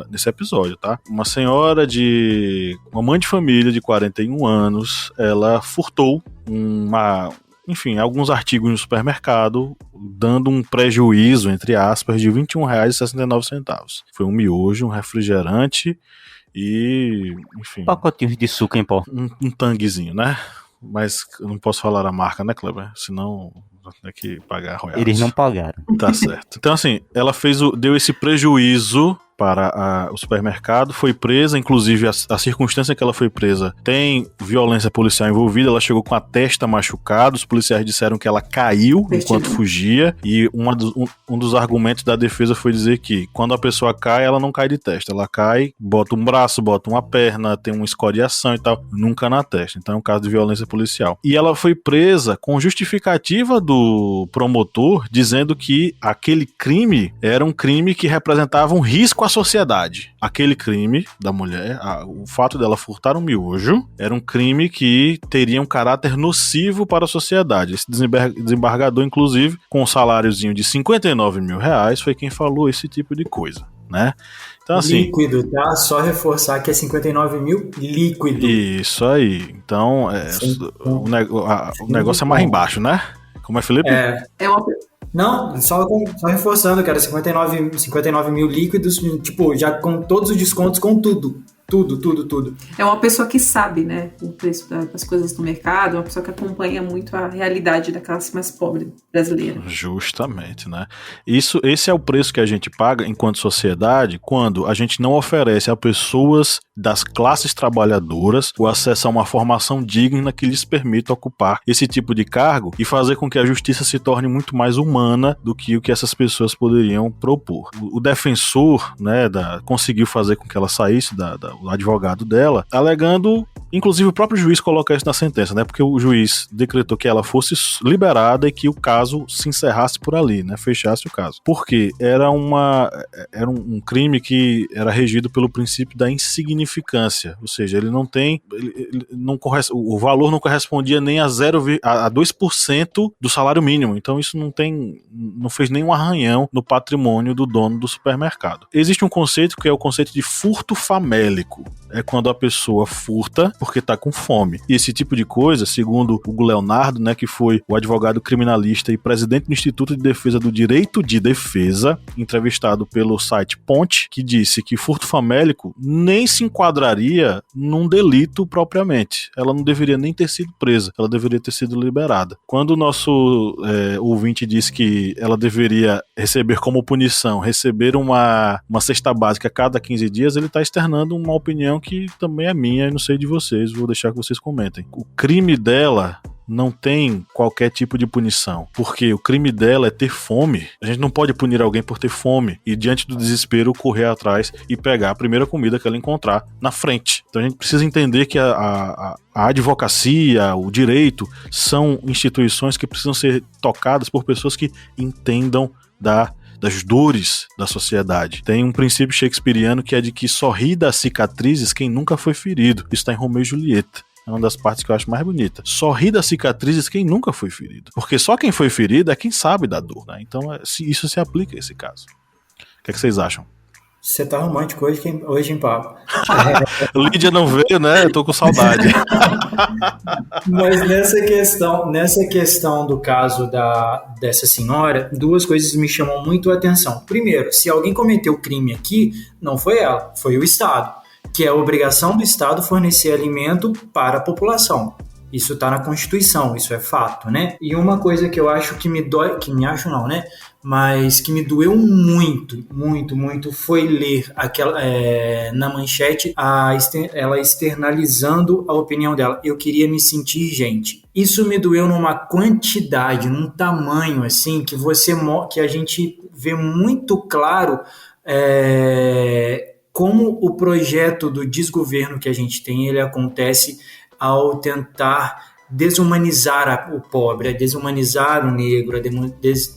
[SPEAKER 2] nesse episódio, tá? Uma uma mãe de família de 41 anos, ela furtou alguns artigos no supermercado, dando um prejuízo, entre aspas, de R$ 21,69. Foi um miojo, um refrigerante e, enfim...
[SPEAKER 3] pacotinhos de suco em pó.
[SPEAKER 2] Um tanguezinho, né? Mas eu não posso falar a marca, né, Kleber? Senão tem que pagar royalties.
[SPEAKER 3] Eles não pagaram.
[SPEAKER 2] Tá certo. Então, assim, ela deu esse prejuízo para o supermercado, foi presa, inclusive a circunstância que ela foi presa tem violência policial envolvida, ela chegou com a testa machucada, os policiais disseram que ela caiu enquanto fugia, e um dos argumentos da defesa foi dizer que quando a pessoa cai, ela não cai de testa, ela cai, bota um braço, bota uma perna, tem uma escoriação e tal, nunca na testa, então é um caso de violência policial. E ela foi presa com justificativa do promotor, dizendo que aquele crime era um crime que representava um risco à sociedade. Aquele crime da mulher, o fato dela furtar um miojo, era um crime que teria um caráter nocivo para a sociedade. Esse desembargador, inclusive, com um saláriozinho de R$59 mil, foi quem falou esse tipo de coisa, né? Então, assim,
[SPEAKER 4] líquido, tá? Só reforçar que é 59 mil líquido.
[SPEAKER 2] Isso aí. Então, o negócio é mais embaixo, né? Como é, Felipe?
[SPEAKER 4] Não, só reforçando, cara, 59 mil líquidos, tipo, já com todos os descontos, com tudo. Tudo.
[SPEAKER 5] É uma pessoa que sabe, né, o preço das coisas no mercado, uma pessoa que acompanha muito a realidade da classe mais pobre brasileira.
[SPEAKER 2] Justamente, né? Esse é o preço que a gente paga enquanto sociedade quando a gente não oferece a pessoas das classes trabalhadoras o acesso a uma formação digna que lhes permita ocupar esse tipo de cargo e fazer com que a justiça se torne muito mais humana do que o que essas pessoas poderiam propor. O defensor, né, conseguiu fazer com que ela saísse o advogado dela, alegando, inclusive o próprio juiz coloca isso na sentença, né? Porque o juiz decretou que ela fosse liberada e que o caso se encerrasse por ali, né? Fechasse o caso. Porque era um crime que era regido pelo princípio da insignificância, ou seja, o valor não correspondia nem a 2% do salário mínimo, então isso não fez nenhum arranhão no patrimônio do dono do supermercado. Existe um conceito que é o conceito de furto famélico. É quando a pessoa furta porque tá com fome. E esse tipo de coisa, segundo o Hugo Leonardo, né, que foi o advogado criminalista e presidente do Instituto de Defesa do Direito de Defesa, entrevistado pelo site Ponte, que disse que furto famélico nem se enquadraria num delito propriamente. Ela não deveria nem ter sido presa, ela deveria ter sido liberada. Quando o nosso ouvinte disse que ela deveria receber como punição, receber uma cesta básica a cada 15 dias, ele está externando uma opinião que também é minha e não sei de vocês, vou deixar que vocês comentem. O crime dela não tem qualquer tipo de punição, porque o crime dela é ter fome. A gente não pode punir alguém por ter fome e, diante do desespero, correr atrás e pegar a primeira comida que ela encontrar na frente. Então a gente precisa entender que a advocacia, o direito, são instituições que precisam ser tocadas por pessoas que entendam das dores da sociedade. Tem um princípio shakespeariano que é de que só ri das cicatrizes quem nunca foi ferido. Isso está em Romeu e Julieta. É uma das partes que eu acho mais bonita. Só ri das cicatrizes quem nunca foi ferido. Porque só quem foi ferido é quem sabe da dor, né? Então isso se aplica a esse caso. O que é que vocês acham?
[SPEAKER 4] Você tá romântico hoje em papo.
[SPEAKER 2] Lídia não veio, né? Eu tô com saudade.
[SPEAKER 4] Mas nessa questão do caso dessa senhora, duas coisas me chamam muito a atenção. Primeiro, se alguém cometeu crime aqui, não foi ela, foi o Estado, que é a obrigação do Estado fornecer alimento para a população. Isso está na Constituição, isso é fato, né? E uma coisa que eu acho que me dói, que me acho não, né? Mas que me doeu muito, muito, muito foi ler na manchete ela externalizando a opinião dela. Eu queria me sentir gente. Isso me doeu numa quantidade, num tamanho assim que a gente vê muito claro como o projeto do desgoverno que a gente tem, ele acontece ao tentar desumanizar o pobre, desumanizar o negro,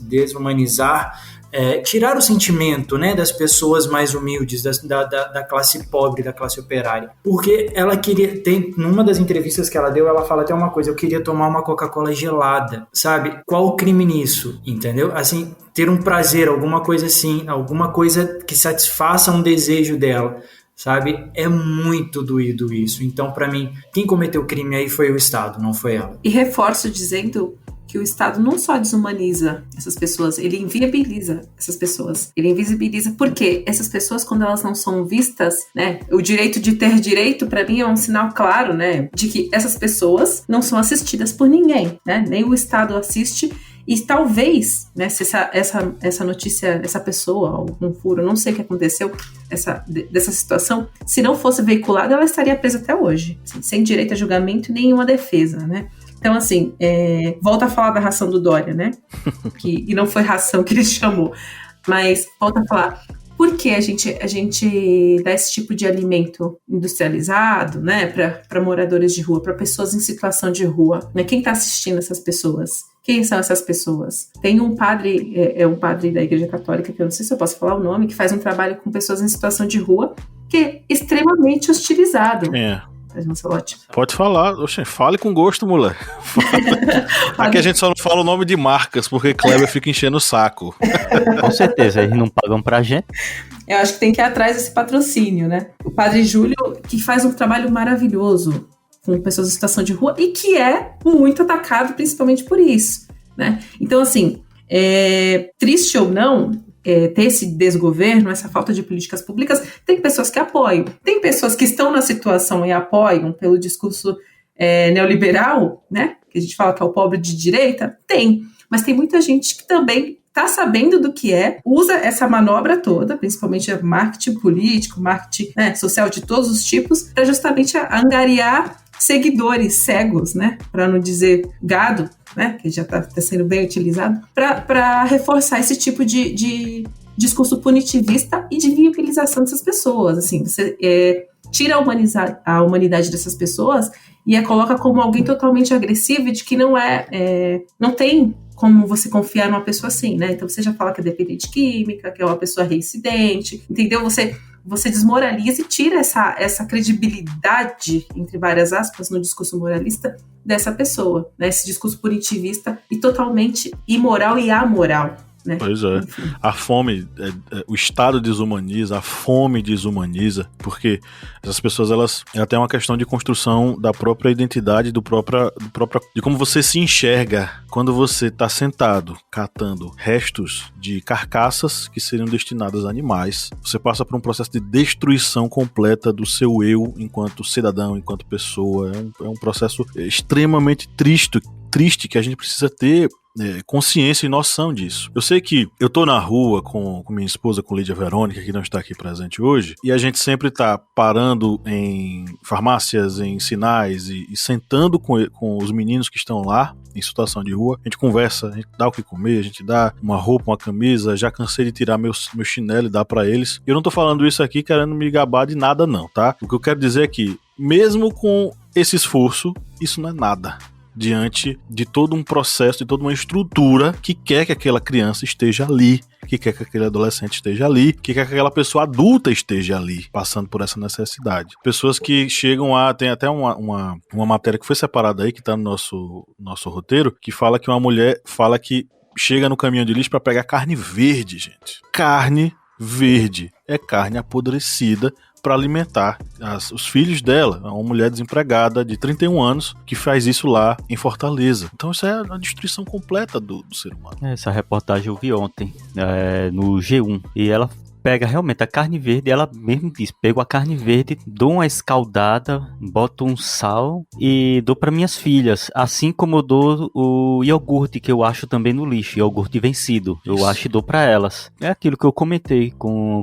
[SPEAKER 4] desumanizar, tirar o sentimento, né, das pessoas mais humildes, da classe pobre, da classe operária. Porque ela queria, numa das entrevistas que ela deu, ela fala até uma coisa: eu queria tomar uma Coca-Cola gelada, sabe? Qual o crime nisso, entendeu? Assim, ter um prazer, alguma coisa assim, alguma coisa que satisfaça um desejo dela, sabe? É muito doído isso. Então, para mim, quem cometeu o crime aí foi o Estado, não foi ela.
[SPEAKER 5] E reforço dizendo que o Estado não só desumaniza essas pessoas, ele inviabiliza essas pessoas. Ele invisibiliza porque essas pessoas, quando elas não são vistas, né? O direito de ter direito, para mim, é um sinal claro, né? De que essas pessoas não são assistidas por ninguém, né? Nem o Estado assiste. E talvez, né, se essa notícia, essa pessoa, algum furo, não sei o que aconteceu, dessa situação, se não fosse veiculada, ela estaria presa até hoje, assim, sem direito a julgamento e nenhuma defesa, né? Então, assim, volta a falar da ração do Dória, né? E não foi ração que ele chamou, mas volta a falar. Por que a gente dá esse tipo de alimento industrializado, né, para moradores de rua, para pessoas em situação de rua? Né? Quem está assistindo essas pessoas? Quem são essas pessoas? Tem um padre, um padre da Igreja Católica, que eu não sei se eu posso falar o nome, que faz um trabalho com pessoas em situação de rua, que é extremamente hostilizado.
[SPEAKER 2] Pode falar. Oxe, fale com gosto, mulher. Aqui a gente só não fala o nome de marcas, porque Kleber fica enchendo o saco.
[SPEAKER 3] Com certeza, eles não pagam pra gente.
[SPEAKER 5] Eu acho que tem que ir atrás desse patrocínio, né? O Padre Júlio, que faz um trabalho maravilhoso com pessoas em situação de rua e que é muito atacado principalmente por isso, né? Então, assim, triste ou não, ter esse desgoverno, essa falta de políticas públicas, tem pessoas que apoiam, tem pessoas que estão na situação e apoiam pelo discurso neoliberal, né? Que a gente fala que é o pobre de direita, mas tem muita gente que também está sabendo do que usa essa manobra toda, principalmente marketing político, marketing, né, social de todos os tipos, para justamente angariar seguidores cegos, né, para não dizer gado, né, que já está sendo bem utilizado, para reforçar esse tipo de discurso punitivista e de viabilização dessas pessoas. Assim, você tira a humanidade dessas pessoas e a coloca como alguém totalmente agressivo e de que não tem como você confiar numa pessoa assim, né? Então você já fala que é dependente química, que é uma pessoa reincidente, entendeu? Você desmoraliza e tira essa credibilidade, entre várias aspas, no discurso moralista dessa pessoa, né? Esse discurso punitivista e totalmente imoral e amoral, né?
[SPEAKER 2] Pois é. A fome, o Estado desumaniza, a fome desumaniza, porque essas pessoas, elas têm uma questão de construção da própria identidade, de como você se enxerga quando você está sentado, catando restos de carcaças que seriam destinadas a animais. Você passa por um processo de destruição completa do seu eu enquanto cidadão, enquanto pessoa. É um processo extremamente triste que a gente precisa ter consciência e noção disso. Eu sei que eu tô na rua com minha esposa, com Lídia Verônica, que não está aqui presente hoje, e a gente sempre tá parando em farmácias, em sinais e sentando com os meninos que estão lá em situação de rua. A gente conversa, a gente dá o que comer, a gente dá uma roupa, uma camisa. Já cansei de tirar meu chinelo e dar pra eles. Eu não tô falando isso aqui querendo me gabar de nada não, tá? O que eu quero dizer é que, mesmo com esse esforço, isso não é nada diante de todo um processo, de toda uma estrutura que quer que aquela criança esteja ali, que quer que aquele adolescente esteja ali, que quer que aquela pessoa adulta esteja ali, passando por essa necessidade. Pessoas que chegam tem até uma matéria que foi separada aí, que tá no nosso roteiro, que fala que uma mulher fala que chega no caminhão de lixo para pegar carne verde, gente. Carne verde. é carne apodrecida para alimentar os filhos dela. É uma mulher desempregada de 31 anos que faz isso lá em Fortaleza. Então isso é a destruição completa do ser humano.
[SPEAKER 3] Essa reportagem eu vi ontem no G1 e ela pega realmente a carne verde, ela mesmo diz, pego a carne verde, dou uma escaldada, boto um sal e dou para minhas filhas, assim como eu dou o iogurte que eu acho também no lixo, iogurte vencido, eu acho e dou para elas. É aquilo que eu comentei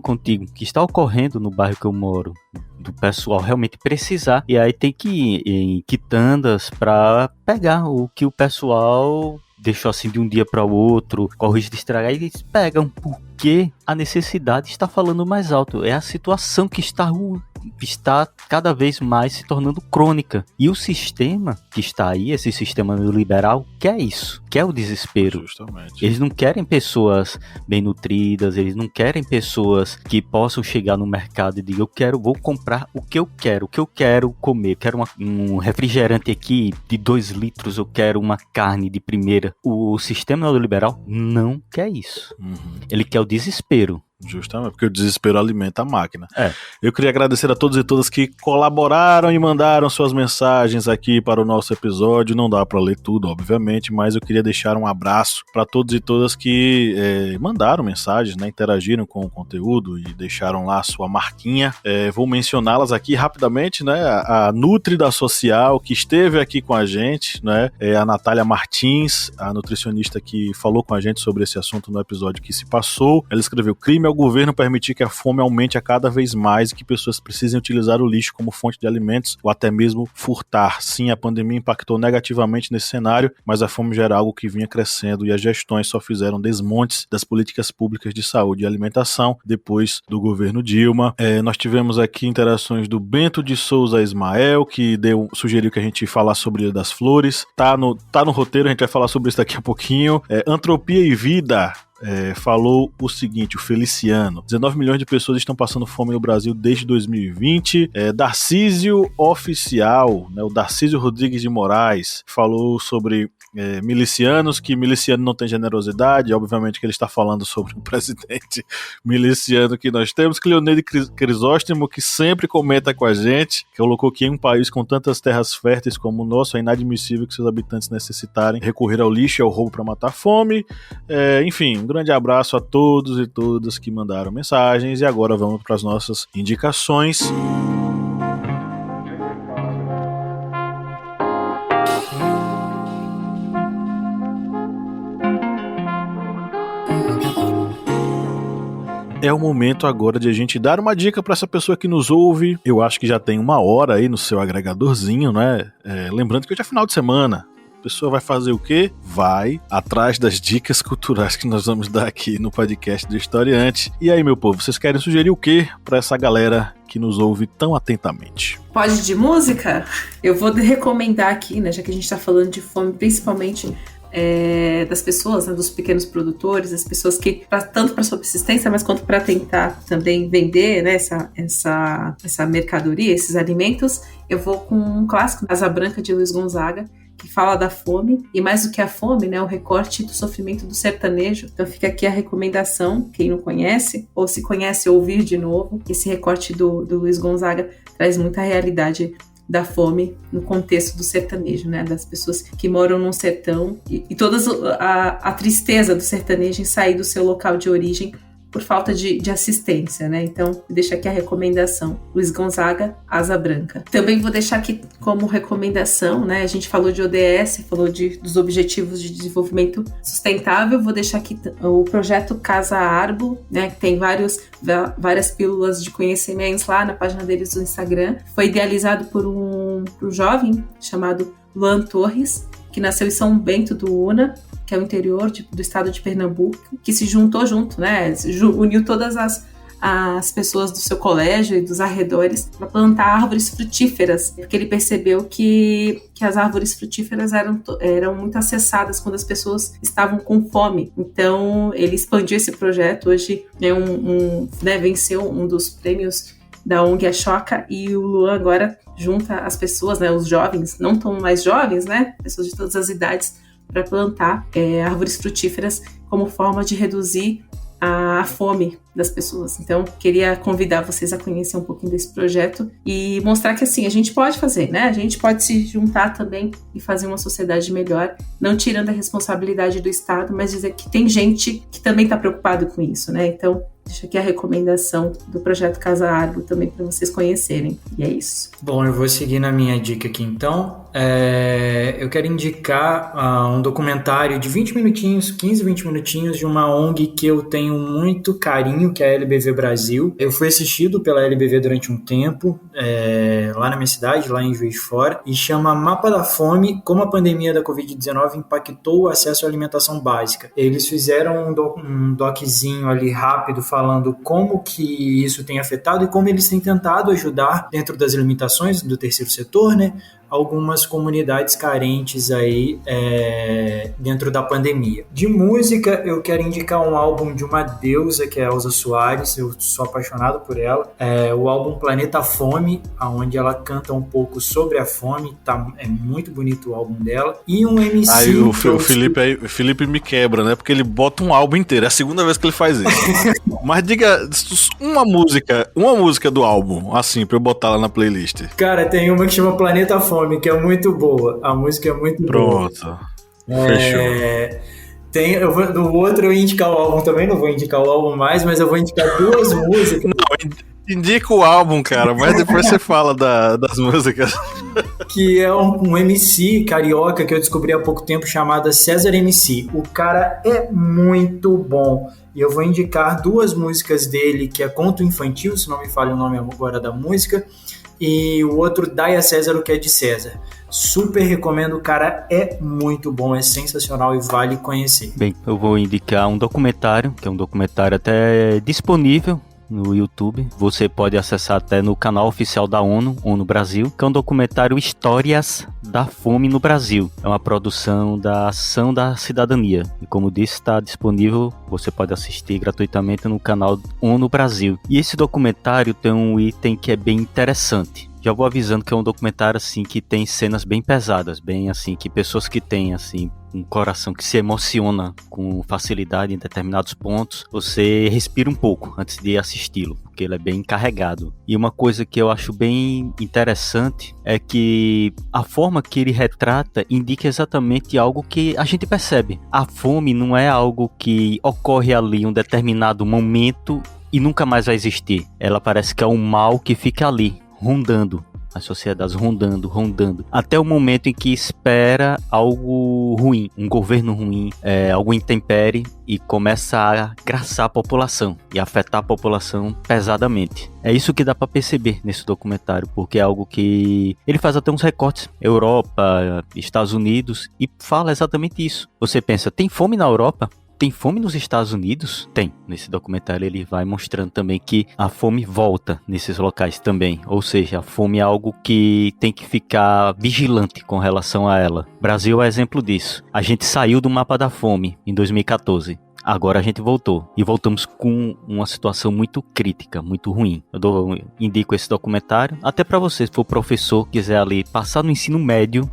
[SPEAKER 3] contigo, que está ocorrendo no bairro que eu moro, do pessoal realmente precisar, e aí tem que ir em quitandas para pegar o que o pessoal deixou assim de um dia para o outro, com o risco de estragar, e eles pegam, porque a necessidade está falando mais alto. É a situação que está cada vez mais se tornando crônica. E o sistema que está aí, esse sistema neoliberal, quer isso, quer o desespero.
[SPEAKER 2] Justamente.
[SPEAKER 3] Eles não querem pessoas bem nutridas, eles não querem pessoas que possam chegar no mercado e dizer, vou comprar o que eu quero comer, eu quero um refrigerante aqui de 2 litros, eu quero uma carne de primeira. O sistema neoliberal não quer isso. Ele quer o desespero.
[SPEAKER 2] Justamente, porque o desespero alimenta a máquina. Eu queria agradecer a todos e todas que colaboraram e mandaram suas mensagens aqui para o nosso episódio. Não dá para ler tudo, obviamente, mas eu queria deixar um abraço para todos e todas que mandaram mensagens, né, interagiram com o conteúdo e deixaram lá a sua marquinha. Vou mencioná-las aqui rapidamente, né? A Nutri da Social, que esteve aqui com a gente, né? A Natália Martins, a nutricionista que falou com a gente sobre esse assunto no episódio que se passou. Ela escreveu: crime ao governo permitir que a fome aumente a cada vez mais e que pessoas precisem utilizar o lixo como fonte de alimentos ou até mesmo furtar. Sim, a pandemia impactou negativamente nesse cenário, mas a fome já era algo que vinha crescendo e as gestões só fizeram desmontes das políticas públicas de saúde e alimentação depois do governo Dilma. Nós tivemos aqui interações do Bento de Souza Ismael, que sugeriu que a gente falasse sobre Ilha das Flores. Tá no roteiro, a gente vai falar sobre isso daqui a pouquinho. Antropia e Vida falou o seguinte, o Feliciano: 19 milhões de pessoas estão passando fome no Brasil desde 2020. Darcísio Oficial, né, o Darcísio Rodrigues de Moraes, falou sobre milicianos, que miliciano não tem generosidade. Obviamente que ele está falando sobre o presidente miliciano que nós temos. Cleoneide Crisóstomo, que sempre comenta com a gente, que colocou que em um país com tantas terras férteis como o nosso, é inadmissível que seus habitantes necessitarem recorrer ao lixo e ao roubo para matar a fome. Enfim, um grande abraço a todos e todas que mandaram mensagens, e agora vamos para as nossas indicações. É o momento agora de a gente dar uma dica para essa pessoa que nos ouve. Eu acho que já tem 1 hora aí no seu agregadorzinho, né? Lembrando que hoje é final de semana. A pessoa vai fazer o quê? Vai atrás das dicas culturais que nós vamos dar aqui no podcast do Historiante. E aí, meu povo, vocês querem sugerir o quê para essa galera que nos ouve tão atentamente?
[SPEAKER 5] Pode de música? Eu vou recomendar aqui, né, já que a gente está falando de fome, principalmente das pessoas, né, dos pequenos produtores, das pessoas que, tanto para subsistência, mas quanto para tentar também vender, né, essa mercadoria, esses alimentos. Eu vou com um clássico, Asa Branca, de Luiz Gonzaga, que fala da fome, e mais do que a fome, né, o recorte do sofrimento do sertanejo. Então fica aqui a recomendação, quem não conhece, ou se conhece, ouvir de novo. Esse recorte do Luiz Gonzaga traz muita realidade da fome no contexto do sertanejo, né, das pessoas que moram num sertão e toda a tristeza do sertanejo em sair do seu local de origem por falta de assistência, né? Então, deixa aqui a recomendação. Luiz Gonzaga, Asa Branca. Também vou deixar aqui como recomendação, né? A gente falou de ODS, falou dos Objetivos de Desenvolvimento Sustentável. Vou deixar aqui o projeto Casa Arbo, né? Que tem várias pílulas de conhecimentos lá na página deles do Instagram. Foi idealizado por um jovem chamado Luan Torres, que nasceu em São Bento do Una, que é o interior do estado de Pernambuco, que se juntou junto, né? Uniu todas as pessoas do seu colégio e dos arredores para plantar árvores frutíferas, porque ele percebeu que as árvores frutíferas eram muito acessadas quando as pessoas estavam com fome. Então, ele expandiu esse projeto. Hoje venceu um dos prêmios da ONG Ashoka, e o Luan agora junta as pessoas, né, os jovens, não tão mais jovens, né, pessoas de todas as idades, para plantar árvores frutíferas como forma de reduzir a fome das pessoas. Então, queria convidar vocês a conhecer um pouquinho desse projeto e mostrar que, assim, a gente pode fazer, né? A gente pode se juntar também e fazer uma sociedade melhor, não tirando a responsabilidade do Estado, mas dizer que tem gente que também está preocupado com isso, né? Então, deixa aqui a recomendação do projeto Casa Árvore também para vocês conhecerem. E é isso.
[SPEAKER 4] Bom, eu vou seguir na minha dica aqui então. Eu quero indicar um documentário de 20 minutinhos, 15, 20 minutinhos, de uma ONG que eu tenho muito carinho, que é a LBV Brasil. Eu fui assistido pela LBV durante um tempo, lá na minha cidade, lá em Juiz de Fora, e chama Mapa da Fome, como a pandemia da Covid-19 impactou o acesso à alimentação básica. Eles fizeram um doczinho ali rápido, falando como que isso tem afetado e como eles têm tentado ajudar dentro das limitações do terceiro setor, né? Algumas comunidades carentes aí dentro da pandemia. De música, eu quero indicar um álbum de uma deusa, que é a Elza Soares, eu sou apaixonado por ela. O álbum Planeta Fome, onde ela canta um pouco sobre a fome, é muito bonito o álbum dela. E um MC...
[SPEAKER 2] Aí o Felipe me quebra, né? Porque ele bota um álbum inteiro, é a segunda vez que ele faz isso. Mas diga uma música do álbum, assim, pra eu botar lá na playlist.
[SPEAKER 4] Cara, tem uma que chama Planeta Fome, que é muito boa. A música é muito boa.
[SPEAKER 2] Pronto. Fechou.
[SPEAKER 4] No outro eu vou indicar o álbum também, não vou indicar o álbum mais, mas eu vou indicar duas músicas.
[SPEAKER 2] Não, indica o álbum, cara, mas depois você fala das músicas.
[SPEAKER 4] Que é um MC carioca que eu descobri há pouco tempo, chamado César MC. O cara é muito bom. E eu vou indicar duas músicas dele, que é Conto Infantil, se não me falha o nome agora da música, e o outro Dai a César o que é de César. Super recomendo, o cara é muito bom, é sensacional e vale conhecer.
[SPEAKER 3] Bem, eu vou indicar um documentário, que é um documentário até disponível no YouTube. Você pode acessar até no canal oficial da ONU Brasil, que é um documentário Histórias da Fome no Brasil. É uma produção da Ação da Cidadania. E como disse, está disponível, você pode assistir gratuitamente no canal ONU Brasil. E esse documentário tem um item que é bem interessante. Já vou avisando que é um documentário assim que tem cenas bem pesadas, bem assim, que pessoas que têm assim um coração que se emociona com facilidade em determinados pontos, você respira um pouco antes de assisti-lo, porque ele é bem carregado. E uma coisa que eu acho bem interessante é que a forma que ele retrata indica exatamente algo que a gente percebe. A fome não é algo que ocorre ali em um determinado momento e nunca mais vai existir. Ela parece que é um mal que fica ali, rondando, as sociedades rondando, até o momento em que espera algo ruim, um governo ruim, algo intempere e começa a graçar a população e afetar a população pesadamente. É isso que dá para perceber nesse documentário, porque é algo que ele faz até uns recortes, Europa, Estados Unidos, e fala exatamente isso. Você pensa, tem fome na Europa? Tem fome nos Estados Unidos? Tem. Nesse documentário ele vai mostrando também que a fome volta nesses locais também. Ou seja, a fome é algo que tem que ficar vigilante com relação a ela. O Brasil é exemplo disso. A gente saiu do mapa da fome em 2014. Agora a gente voltou. E voltamos com uma situação muito crítica, muito ruim. Indico esse documentário. Até para você, se for professor, quiser ali passar no ensino médio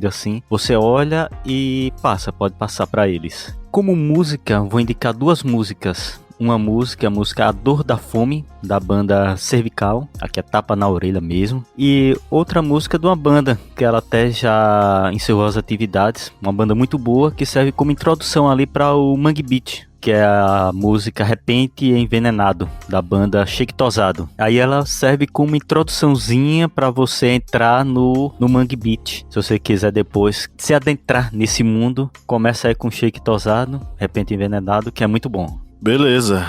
[SPEAKER 3] assim, você olha e pode passar para eles. Como música, vou indicar duas músicas. Uma música, a música A Dor da Fome, da banda Cervical, aqui é tapa na orelha mesmo. E outra música de uma banda, que ela até já encerrou as atividades, uma banda muito boa, que serve como introdução ali para o Mangue Beat, que é a música Repente Envenenado, da banda Shake Tosado. Aí ela serve como introduçãozinha para você entrar no Mangue Beat. Se você quiser depois se adentrar nesse mundo, começa aí com Shake Tosado, Repente Envenenado, que é muito bom.
[SPEAKER 2] Beleza,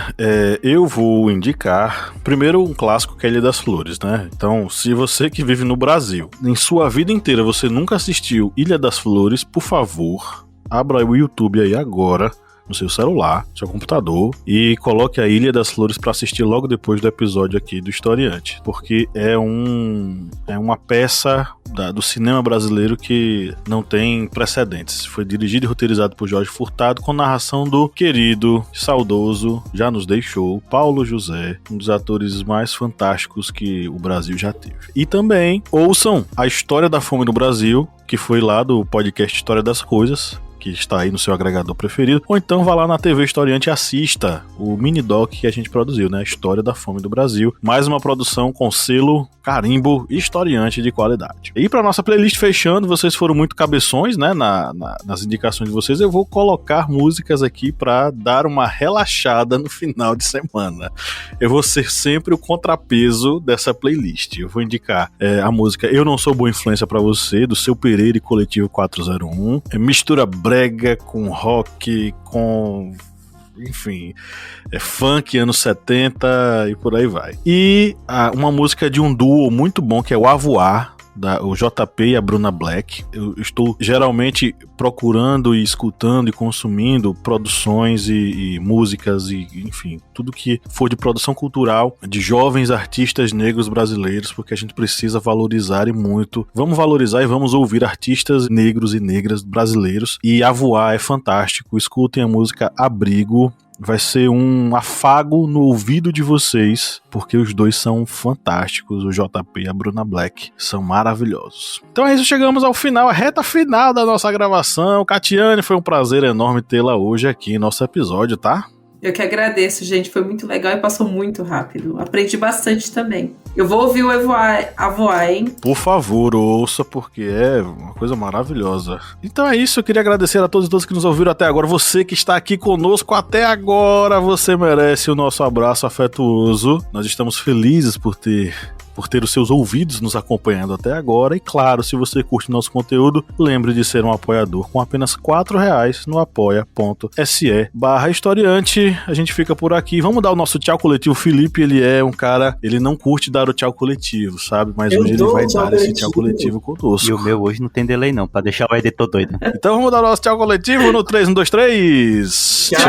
[SPEAKER 2] eu vou indicar primeiro um clássico que é Ilha das Flores, né? Então, se você que vive no Brasil, em sua vida inteira você nunca assistiu Ilha das Flores, por favor, abra o YouTube aí agora, no seu celular, no seu computador, e coloque a Ilha das Flores para assistir logo depois do episódio aqui do Historiante, porque é uma peça do cinema brasileiro que não tem precedentes. Foi dirigido e roteirizado por Jorge Furtado, com narração do querido, saudoso, já nos deixou, Paulo José, um dos atores mais fantásticos que o Brasil já teve. E também ouçam A História da Fome no Brasil, que foi lá do podcast História das Coisas, que está aí no seu agregador preferido, ou então vá lá na TV Historiante e assista o mini doc que a gente produziu, né? A História da Fome do Brasil. Mais uma produção com selo carimbo historiante de qualidade. E para nossa playlist fechando, vocês foram muito cabeções, né? Nas indicações de vocês, eu vou colocar músicas aqui para dar uma relaxada no final de semana. Eu vou ser sempre o contrapeso dessa playlist. Eu vou indicar a música Eu Não Sou Boa Influência Pra Você, do Seu Pereira e Coletivo 401. Mistura brega com rock, com... enfim, funk, anos 70 e por aí vai. E uma música de um duo muito bom, que é o Avoar, o JP e a Bruna Black. Eu estou geralmente procurando e escutando e consumindo produções e músicas e, enfim, tudo que for de produção cultural de jovens artistas negros brasileiros, porque a gente precisa valorizar e muito. Vamos valorizar e vamos ouvir artistas negros e negras brasileiros. E A Voar é fantástico. Escutem a música Abrigo. Vai ser um afago no ouvido de vocês, porque os dois são fantásticos, o JP e a Bruna Black são maravilhosos. Então é isso, chegamos ao final, a reta final da nossa gravação. Catiane, foi um prazer enorme tê-la hoje aqui em nosso episódio, tá?
[SPEAKER 5] Eu que agradeço, gente, foi muito legal e passou muito rápido. Aprendi bastante também. Eu vou ouvir o A Voar, hein?
[SPEAKER 2] Por favor, ouça, porque é uma coisa maravilhosa. Então é isso, eu queria agradecer a todos e todas que nos ouviram até agora. Você que está aqui conosco até agora, você merece o nosso abraço afetuoso. Nós estamos felizes por ter os seus ouvidos nos acompanhando até agora. E claro, se você curte nosso conteúdo, lembre de ser um apoiador com apenas R$4 no apoia.se/historiante. A gente fica por aqui. Vamos dar o nosso tchau coletivo. O Felipe, ele é um cara, ele não curte dar o tchau coletivo, sabe? Mas hoje ele vai dar esse tchau coletivo conosco.
[SPEAKER 3] E o meu hoje não tem delay não, pra deixar o editor doido.
[SPEAKER 2] Então vamos dar o nosso tchau coletivo no 3, 1, 2, 3.
[SPEAKER 5] Tchau!